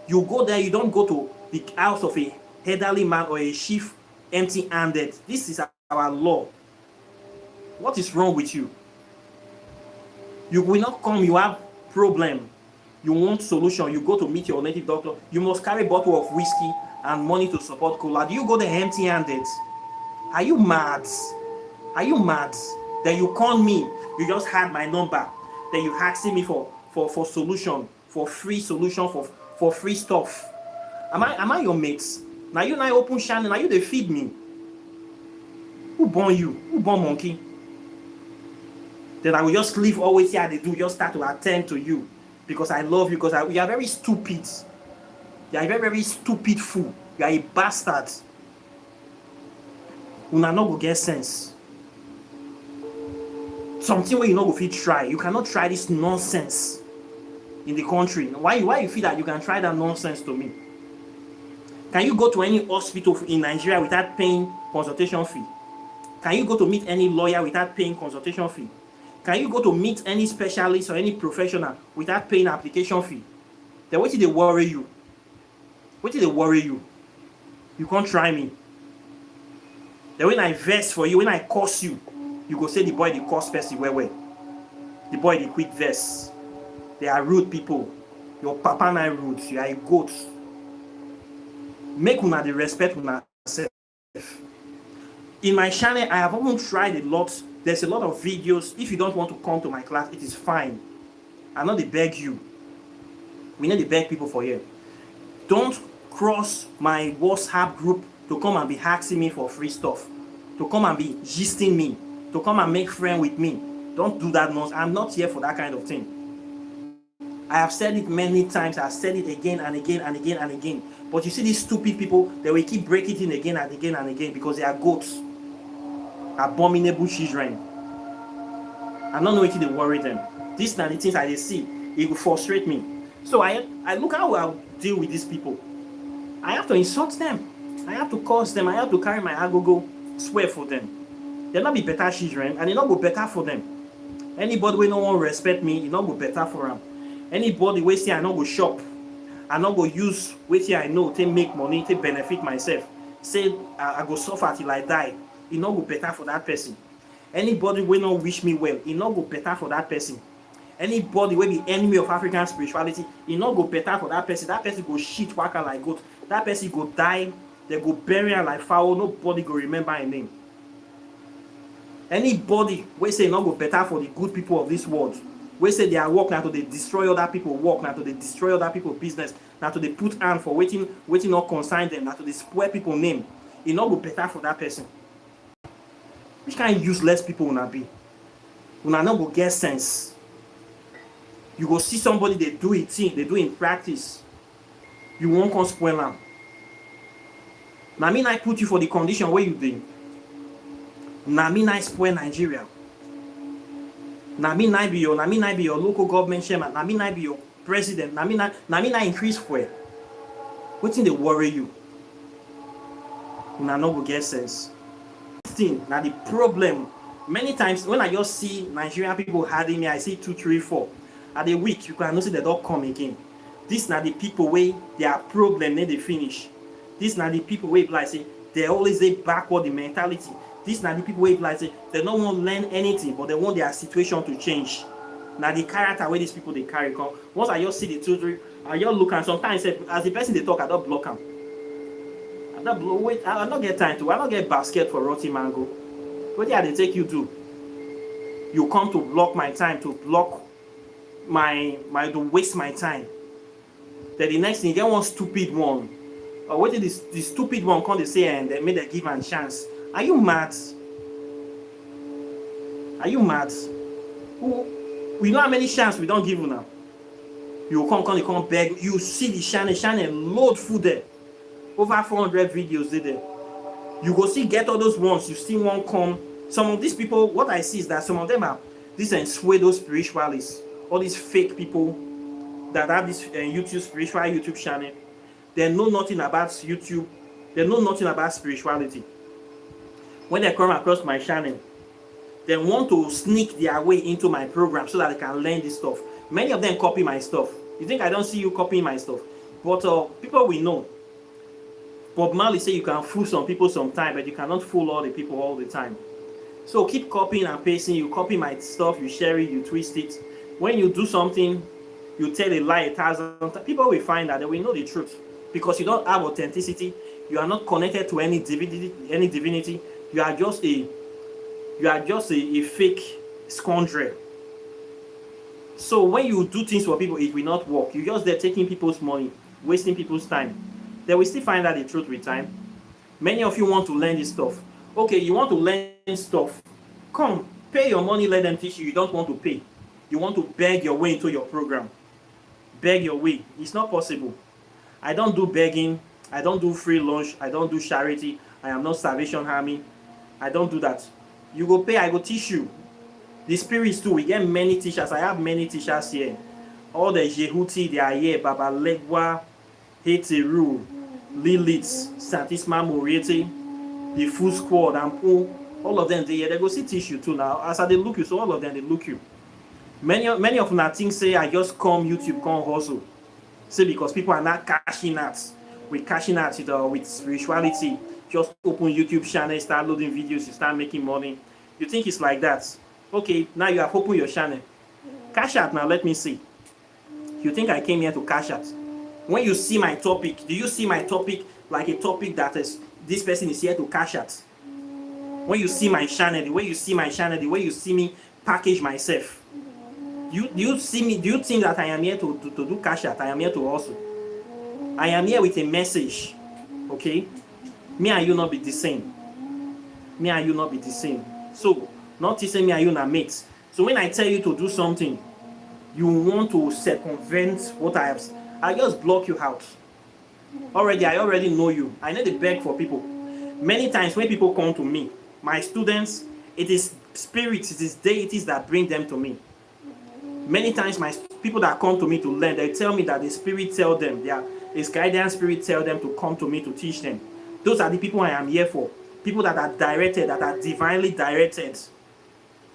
you go there, you don't go to the house of a elderly man or a chief empty-handed. This is our law. What is wrong with you? You will not come, you have problem, you want solution, you go to meet your native doctor, you must carry a bottle of whiskey and money to support cola. Do you go there empty-handed? Are you mad? Are you mad? Then you call me, you just had my number, then you asking me for solution, for free solution, for free stuff. Am I your mates? Now you now open channel, now you they feed me. Who born you? Who born monkey? Then I will just leave always here they do, just start to attend to you because I love you, because you are very stupid. You are a very, very stupid fool. You are a bastard. Una no go get sense. Something where you no go fit try. You cannot try this nonsense in the country. Why you feel that you can try that nonsense to me? Can you go to any hospital in Nigeria without paying consultation fee? Can you go to meet any lawyer without paying consultation fee? Can you go to meet any specialist or any professional without paying application fee? Then what did they worry you? What did they worry you? You can't try me. Then when I vex for you, when I curse you, you go say the boy the curse person well. The boy the quick vex. They are rude people. Your papa na rude. You are a goat. Make una the respect una self. In my channel, I have even tried a lot There's a lot of videos. If you don't want to come to my class, it is fine. I'm not dey beg you. We need to beg people for here. Don't cross my WhatsApp group to come and be asking me for free stuff, to come and be gisting me, to come and make friend with me. Don't do that nonsense. I'm not here for that kind of thing. I have said it many times. I've said it again and again and again and again. But you see these stupid people, they will keep breaking it again and again and again because they are goats. Abominable children. I don't know if they worry them. These are the things I see. It will frustrate me. So I look how I'll deal with these people. I have to insult them. I have to curse them. I have to carry my agogo, swear for them. They'll not be better children, and it not go better for them. Anybody wey no wan respect me, it not go better for them. Anybody wey say I no go shop, I no go use wetin I know take make money, take benefit myself, say I go suffer till I die, it no go better for that person. Anybody wey no wish me well, it no go better for that person. Anybody wey be enemy of African spirituality, e no go better for that person. That person go shit waka like goat. That person go die, they go bury am like fowl. Nobody go remember im name. Anybody wey say e no go better for the good people of this world, wey say their work na to dey destroy other people work, na to dey destroy other people business, na to dey put hand for wetin no concern them, na to dey spoil people name, e no go better for that person. Which kind useless people una be? Una no go get sense. You go see somebody dey do it thing, dey do in practice, you wan come spoil am. Na me na put you for the condition wey you dey. Na me na spoil Nigeria. Na me na be your local government chairman. Na me na be your president. Na me na increase fuel. Wetin dey worry you? Una no go get sense. Thing na the problem. Many times when I just see Nigerian people adding me, I see 2, 3, 4. At a week, you can notice they don't come again. These na the people wey their problem need dey finish. These na the people wey like say they always dey backward in mentality. These na the people wey like say they don't want to learn anything, but they want their situation to change. Na the character wey these people they carry come. Once I just see the 2, 3, I just look, and sometimes as the person they talk, I don't block them. I don't get time to. I don't get basket for rotty mango. What did they take you to? You come to block my time, to block to waste my time. Then the next thing, you get one stupid one. Or what did the stupid one come to say and they made a give and chance? Are you mad? Are you mad? We know how many chances we don't give you now. You come beg. You see the channel load food there. Over 400 videos there. You go see get all those ones. You still won't come. Some of these people, what I see is that some of them are these pseudo spiritualists. All these fake people that have this spiritual YouTube channel. They know nothing about YouTube. They know nothing about spirituality. When they come across my channel, they want to sneak their way into my program so that they can learn this stuff. Many of them copy my stuff. You think I don't see you copying my stuff? But people will know. Bob Marley say you can fool some people sometime, but you cannot fool all the people all the time. So keep copying and pasting. You copy my stuff, you share it, you twist it. When you do something, you tell a lie 1,000 times. People will find that they will know the truth. Because you don't have authenticity, you are not connected to any divinity. You are just a fake scoundrel. So when you do things for people, it will not work. You're just there taking people's money, wasting people's time. They will still find out the truth with time. Many of you want to learn this stuff. Okay, you want to learn stuff. Come, pay your money, let them teach you. You don't want to pay. You want to beg your way into your program. Beg your way. It's not possible. I don't do begging. I don't do free lunch. I don't do charity. I am not Salvation Army. I don't do that. You go pay, I go teach you. The spirits too. We get many teachers. I have many teachers here. All the Jehuti, they are here. Baba Legwa, Heteru, Lilith, Santisma Moriete, the Full Squad, and all of them, they go see teach you too now. As they look you, so all of them, they look you. Many of them think say, I just come YouTube, come hustle. Say because people are not cashing out. We're cashing out with spirituality. Just open YouTube channel, start loading videos, you start making money. You think it's like that? Okay, now you have opened your channel. Cash out now, let me see. You think I came here to cash out? When you see my topic, do you see my topic like a topic that is this person is here to cash out? When you see my channel, the way you see my channel, the way you see me package myself, you see me, do you think that I am here to do cash out? I am here to hustle. I am here with a message. Okay? Me and you not be the same. Me and you not be the same. So, not to say me and you not mates. So when I tell you to do something, you want to circumvent what I just block you out. I already know you. I need to beg for people. Many times when people come to me, my students, it is spirits, it is deities that bring them to me. Many times my people that come to me to learn, they tell me that the spirit tell them, his guidance spirit tell them to come to me to teach them. Those are the people I am here for. People that are directed, that are divinely directed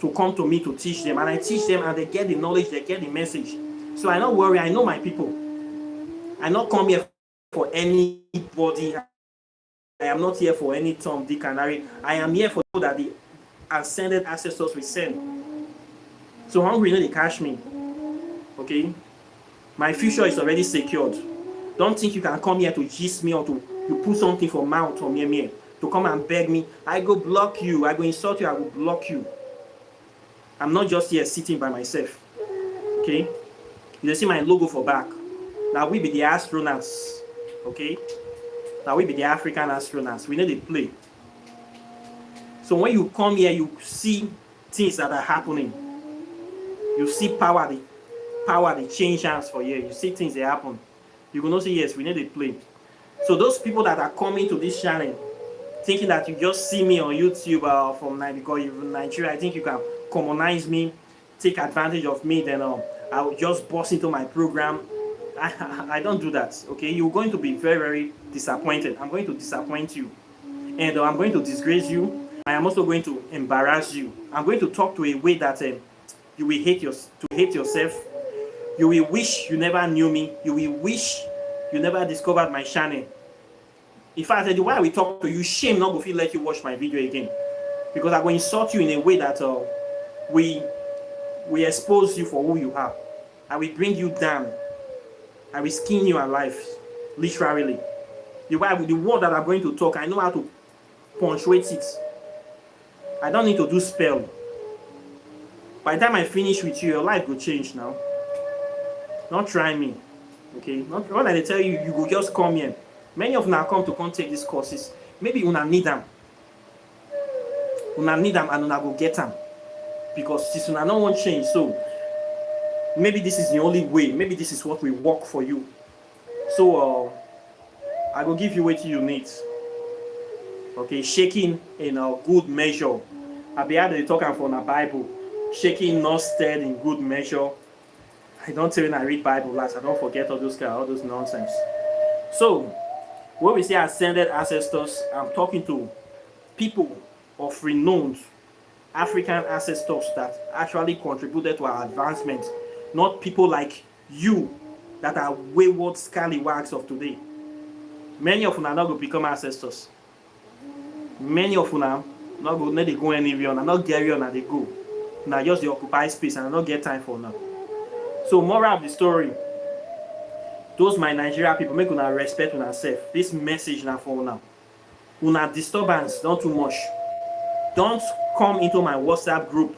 to come to me to teach them. And I teach them and they get the knowledge, they get the message. So I don't worry, I know my people. I not come here for anybody. I am not here for any Tom, Dick, and Harry. I am here for people that the ascended ancestors will send. So hungry, they catch me. Okay? My future is already secured. Don't think you can come here to gist me or to you put something for mouth or me to come and beg me. I go block you. I go insult you. I will block you. I'm not just here sitting by myself. Okay? You see my logo for back. Now we be the astronauts. Okay? Now we be the African astronauts. We need to play. So when you come here, you see things that are happening. You see power, they change hands for you. You see things that happen. You will not say, yes, we need to play. So those people that are coming to this channel, thinking that you just see me on YouTube from because you're in Nigeria, I think you can commonize me, take advantage of me, then I will just bust into my program. I don't do that, okay? You're going to be very, very disappointed. I'm going to disappoint you. And I'm going to disgrace you. I am also going to embarrass you. I'm going to talk to a way that you will hate yourself. You will wish you never knew me. You will wish you never discovered my channel. In fact, the way we talk to you, shame not go feel let you watch my video again. Because I'm going to insult you in a way that we expose you for who you are. I will bring you down. I will skin you alive, literally. The word that I'm going to talk, I know how to punctuate it. I don't need to do spell. By the time I finish with you, your life will change now. Not try me, okay? Not when I tell you, you will just come here. Many of them come to take these courses. Maybe una need them. Una need them and una go get them. Because since una no want change, so maybe this is the only way. Maybe this is what will work for you. So I will give you what you need. Okay, shaking in a good measure. I be had to talk from the Bible. Shaking not stirred in good measure. I don't tell you when I read Bible last. I don't forget all those nonsense. So when we say ascended ancestors, I'm talking to people of renowned African ancestors that actually contributed to our advancement. Not people like you that are wayward scallywags of today. Many of them are not going to become ancestors. Many of them are not going to go anywhere. They're not get on and they go. Now just they occupy space and I don't get time for now. So moral of the story, those my Nigeria people, make una respect una self. This message now for now. Una disturbance, don't too much. Don't come into my WhatsApp group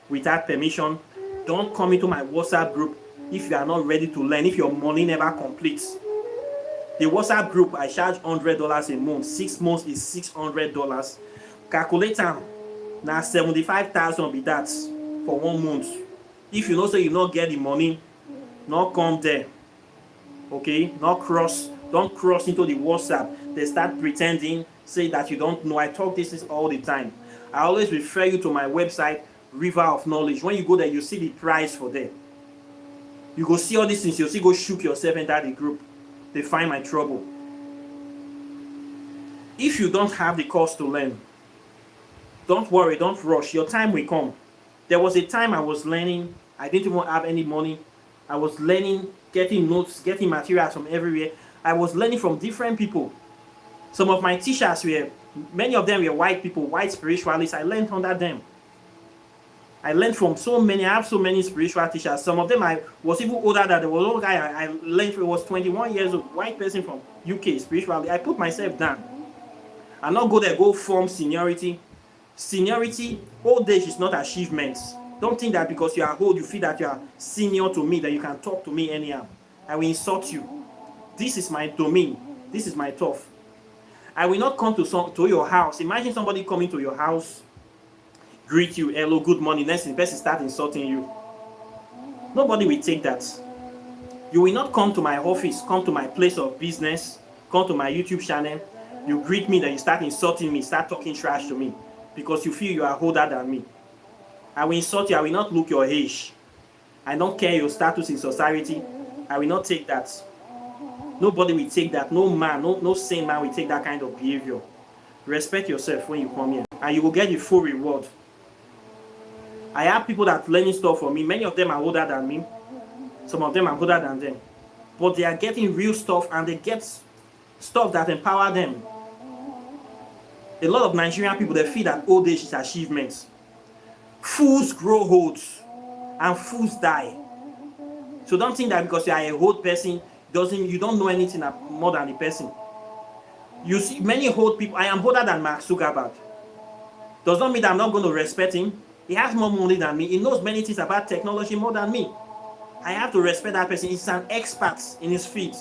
without permission. Don't come into my WhatsApp group if you are not ready to learn, if your money never completes. The WhatsApp group, I charge $100 a month. 6 months is $600. Calculate them. Now 75,000 be that for 1 month. If you know so you not get the money, not come there. Okay? Don't cross into the WhatsApp. They start pretending, say that you don't know. I talk this all the time. I always refer you to my website, River of Knowledge. When you go there, you see the price for them. You go see all these things, you see go shook yourself into the group. They find my trouble. If you don't have the course to learn, don't worry, don't rush. Your time will come. There was a time I was learning. I didn't even have any money. I was learning, getting notes, getting materials from everywhere. I was learning from different people. Some of my teachers many of them were white people, white spiritualists. I learned under them. I learned from I have so many spiritual teachers. Some of them I was even older than there was one guy I learned from, was 21 years old, white person from UK, spiritually. I put myself down. I not go there, go form seniority. Seniority, old age is not achievements. Don't think that because you are old, you feel that you are senior to me, that you can talk to me anyhow. I will insult you. This is my domain. This is my turf. I will not come to your house. Imagine somebody coming to your house, greet you, hello, good morning. Next thing, the person start insulting you. Nobody will take that. You will not come to my office, come to my place of business, come to my YouTube channel. You greet me, then you start insulting me, start talking trash to me because you feel you are older than me. I will insult you. I will not look your age. I don't care your status in society. I will not take that. Nobody will take that. No man, no sane man will take that kind of behavior. Respect yourself when you come here, and you will get the full reward. I have people that learning stuff from me. Many of them are older than me. Some of them are older than them. But they are getting real stuff, and they get stuff that empower them. A lot of Nigerian people, they feel that old age is achievements. Fools grow old, and fools die. So don't think that because you are a old person, you don't know anything more than the person. You see, many old people. I am older than Mark Zuckerberg. Does not mean that I'm not going to respect him. He has more money than me. He knows many things about technology more than me. I have to respect that person. He's an expert in his field.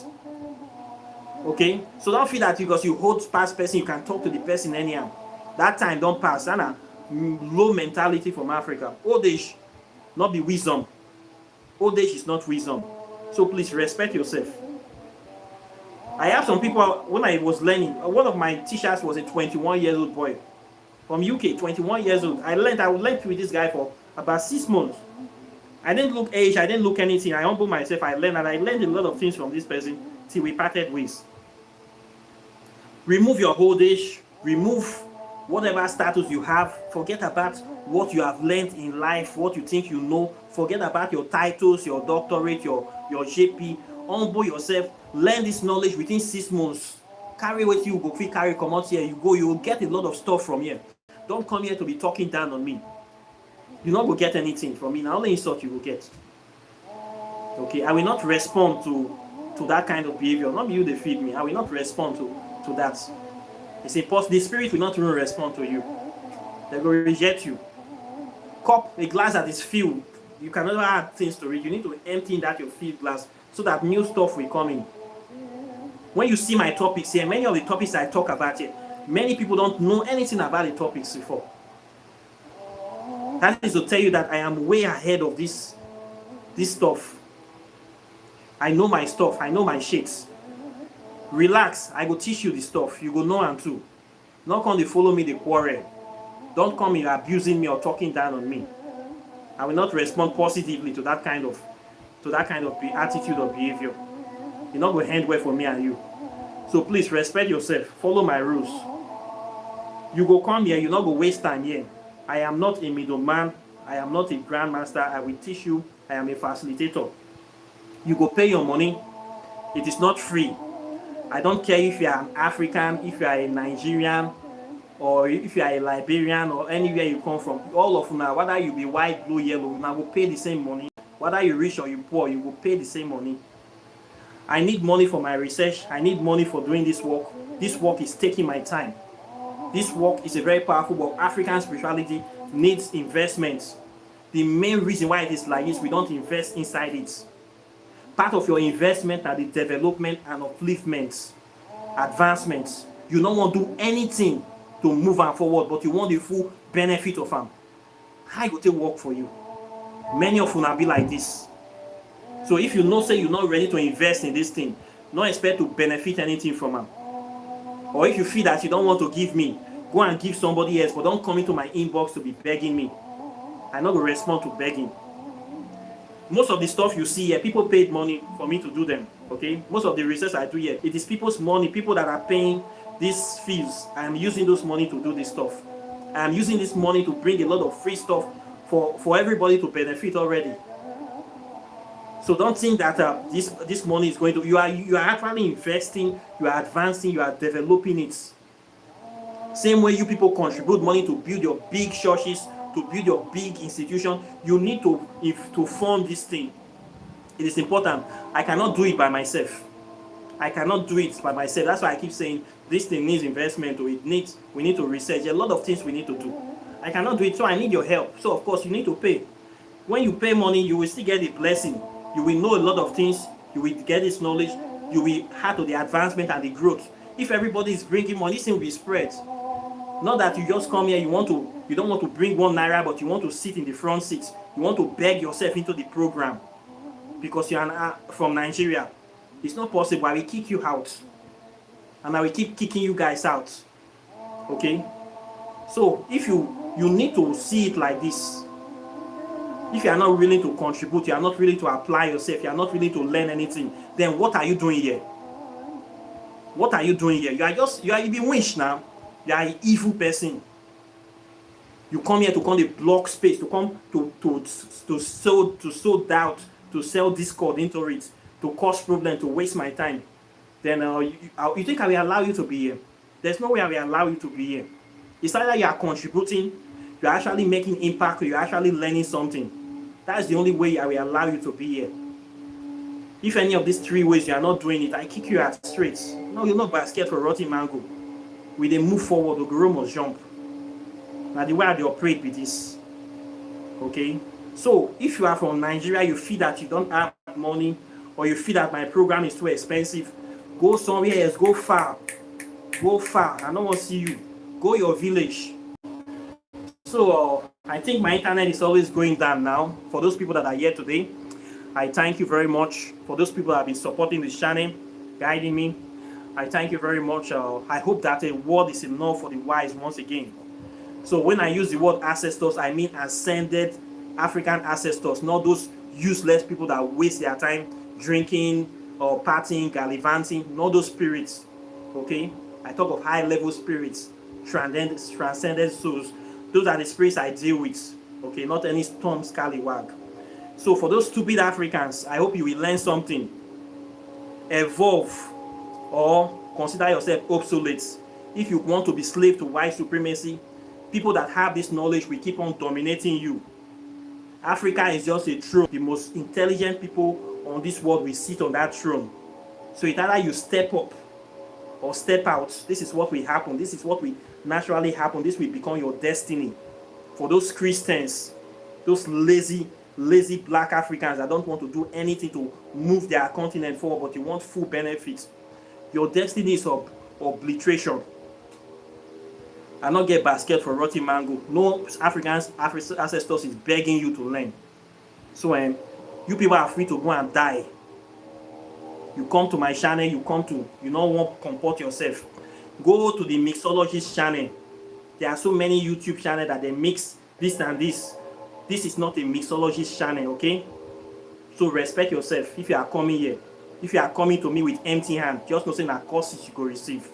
Okay? So don't feel that because you hold past person, you can talk to the person anyhow. That time don't pass. That's a low mentality from Africa. Old age, not be wisdom. Old age is not wisdom. So please respect yourself. I have some people, when I was learning, one of my teachers was a 21-year-old boy from UK, 21 years old. I would learn with this guy for about 6 months. I didn't look age, I didn't look anything. I humbled myself, I learned a lot of things from this person till we parted ways. Remove your old age, remove whatever status you have. Forget about what you have learned in life, what you think you know. Forget about your titles, your doctorate, your JP. Humble yourself. Learn this knowledge within 6 months. Carry what you go, carry, come out here. You will get a lot of stuff from here. Don't come here to be talking down on me. You not go get anything from me. Now only insult you will get. Okay, I will not respond to that kind of behavior. Not you they feed me. I will not respond to that. It's impossible. The spirit will not even respond to you. They will reject you. A glass that is filled. You can never add things to it. You need to empty that your filled glass so that new stuff will come in. When you see my topics here, many of the topics I talk about here, many people don't know anything about the topics before. That is to tell you that I am way ahead of this stuff. I know my stuff. I know my shit. Relax. I will teach you the stuff. You go know and too. Not come to follow me the quarrel. Don't come here abusing me or talking down on me. I will not respond positively to that kind of attitude or behavior. You're not going to end well for me and you. So please respect yourself. Follow my rules. You go come here. You're not going to waste time here. I am not a middleman. I am not a grandmaster. I will teach you. I am a facilitator. You go pay your money. It is not free. I don't care if you are an African, if you are a Nigerian, or if you are a Liberian, or anywhere you come from. All of now, whether you be white, blue, yellow, you will pay the same money. Whether you rich or you poor, you will pay the same money. I need money for my research. I need money for doing this work. This work is taking my time. This work is a very powerful work. African spirituality needs investments. The main reason why it is like this, we don't invest inside it. Part of your investment are the development and upliftments, advancements. You don't want to do anything to move them forward, but you want the full benefit of them. How it will work for you? Many of you will be like this. So if you know, say you're not ready to invest in this thing, don't expect to benefit anything from them. Or if you feel that you don't want to give me, go and give somebody else, but don't come into my inbox to be begging me. I'm not going to respond to begging. Most of the stuff you see here, people paid money for me to do them. Okay? Most of the research I do here, it is people's money, people that are paying these fees. I am using those money to do this stuff. I am using this money to bring a lot of free stuff for everybody to benefit already. So don't think that this money is going to, you are actually investing, you are advancing, you are developing it. Same way you people contribute money to build your big churches, to build your big institution, you need to fund this thing. It is important. I cannot do it by myself. I cannot do it by myself. That's why I keep saying this thing needs investment. We need to research. A lot of things we need to do. I cannot do it, so I need your help. So of course you need to pay. When you pay money, you will still get the blessing. You will know a lot of things. You will get this knowledge. You will add to the advancement and the growth. If everybody is bringing money, this thing will be spread. Not that you just come here, you don't want to bring 1 naira, but you want to sit in the front seat. You want to beg yourself into the program because you're from Nigeria. It's not possible. I will kick you out. And I will keep kicking you guys out. Okay? So if you need to see it like this. If you are not willing to contribute, you are not willing to apply yourself, you are not willing to learn anything, then what are you doing here? What are you doing here? You are being wish now. You are an evil person. You come here to come to block space, to come to sow doubt, to sell discord into it, to cause problem, to waste my time. Then you think I will allow you to be here? There's no way I will allow you to be here. It's either you are contributing, you are actually making impact, you are actually learning something. That's the only way I will allow you to be here. If any of these 3 ways you are not doing it, I kick you out straight. No, you're not basket for rotten mango. We then move forward, the grow must jump. Now the way they operate with this. Okay? So if you are from Nigeria, you feel that you don't have money, or you feel that my program is too expensive, go somewhere else, go far. Go far. I don't want to see you. Go your village. So I think my internet is always going down now. For those people that are here today, I thank you very much. For those people that have been supporting this channel, guiding me, I thank you very much. I hope that a word is enough for the wise once again. So when I use the word ancestors, I mean ascended African ancestors, not those useless people that waste their time drinking or partying, gallivanting, not those spirits. Okay? I talk of high-level spirits, transcended souls. Those are the spirits I deal with. Okay, not any storm scallywag. So for those stupid Africans, I hope you will learn something. Evolve or consider yourself obsolete. If you want to be slave to white supremacy, people that have this knowledge will keep on dominating you. Africa is just a throne. The most intelligent people on this world will sit on that throne. So it's either you step up or step out. This is what will happen. This is what will naturally happen. This will become your destiny. For those Christians, those lazy black Africans that don't want to do anything to move their continent forward, but you want full benefits, your destiny is obliteration. And not get basket for rotten mango. No African ancestors is begging you to learn. So you people are free to go and die. You come to my channel, you don't want to comport yourself. Go to the mixologist channel. There are so many YouTube channels that they mix this and this. This is not a mixologist channel, okay? So respect yourself if you are coming here. If you are coming to me with empty hand, just know saying that courses you go receive.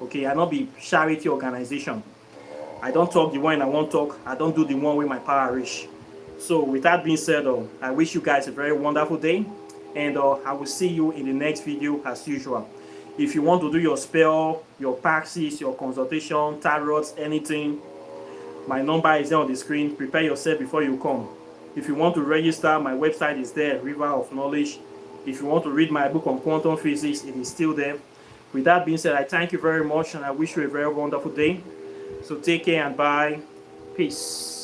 Okay, I not be charity organization. I don't talk the one I want to talk. I don't do the one with my power reach. So with that being said, I wish you guys a very wonderful day. And I will see you in the next video as usual. If you want to do your spell, your praxis, your consultation, tarot, anything, my number is there on the screen. Prepare yourself before you come. If you want to register, my website is there, River of Knowledge. If you want to read my book on quantum physics, it is still there. With that being said, I thank you very much and I wish you a very wonderful day. So take care and bye. Peace.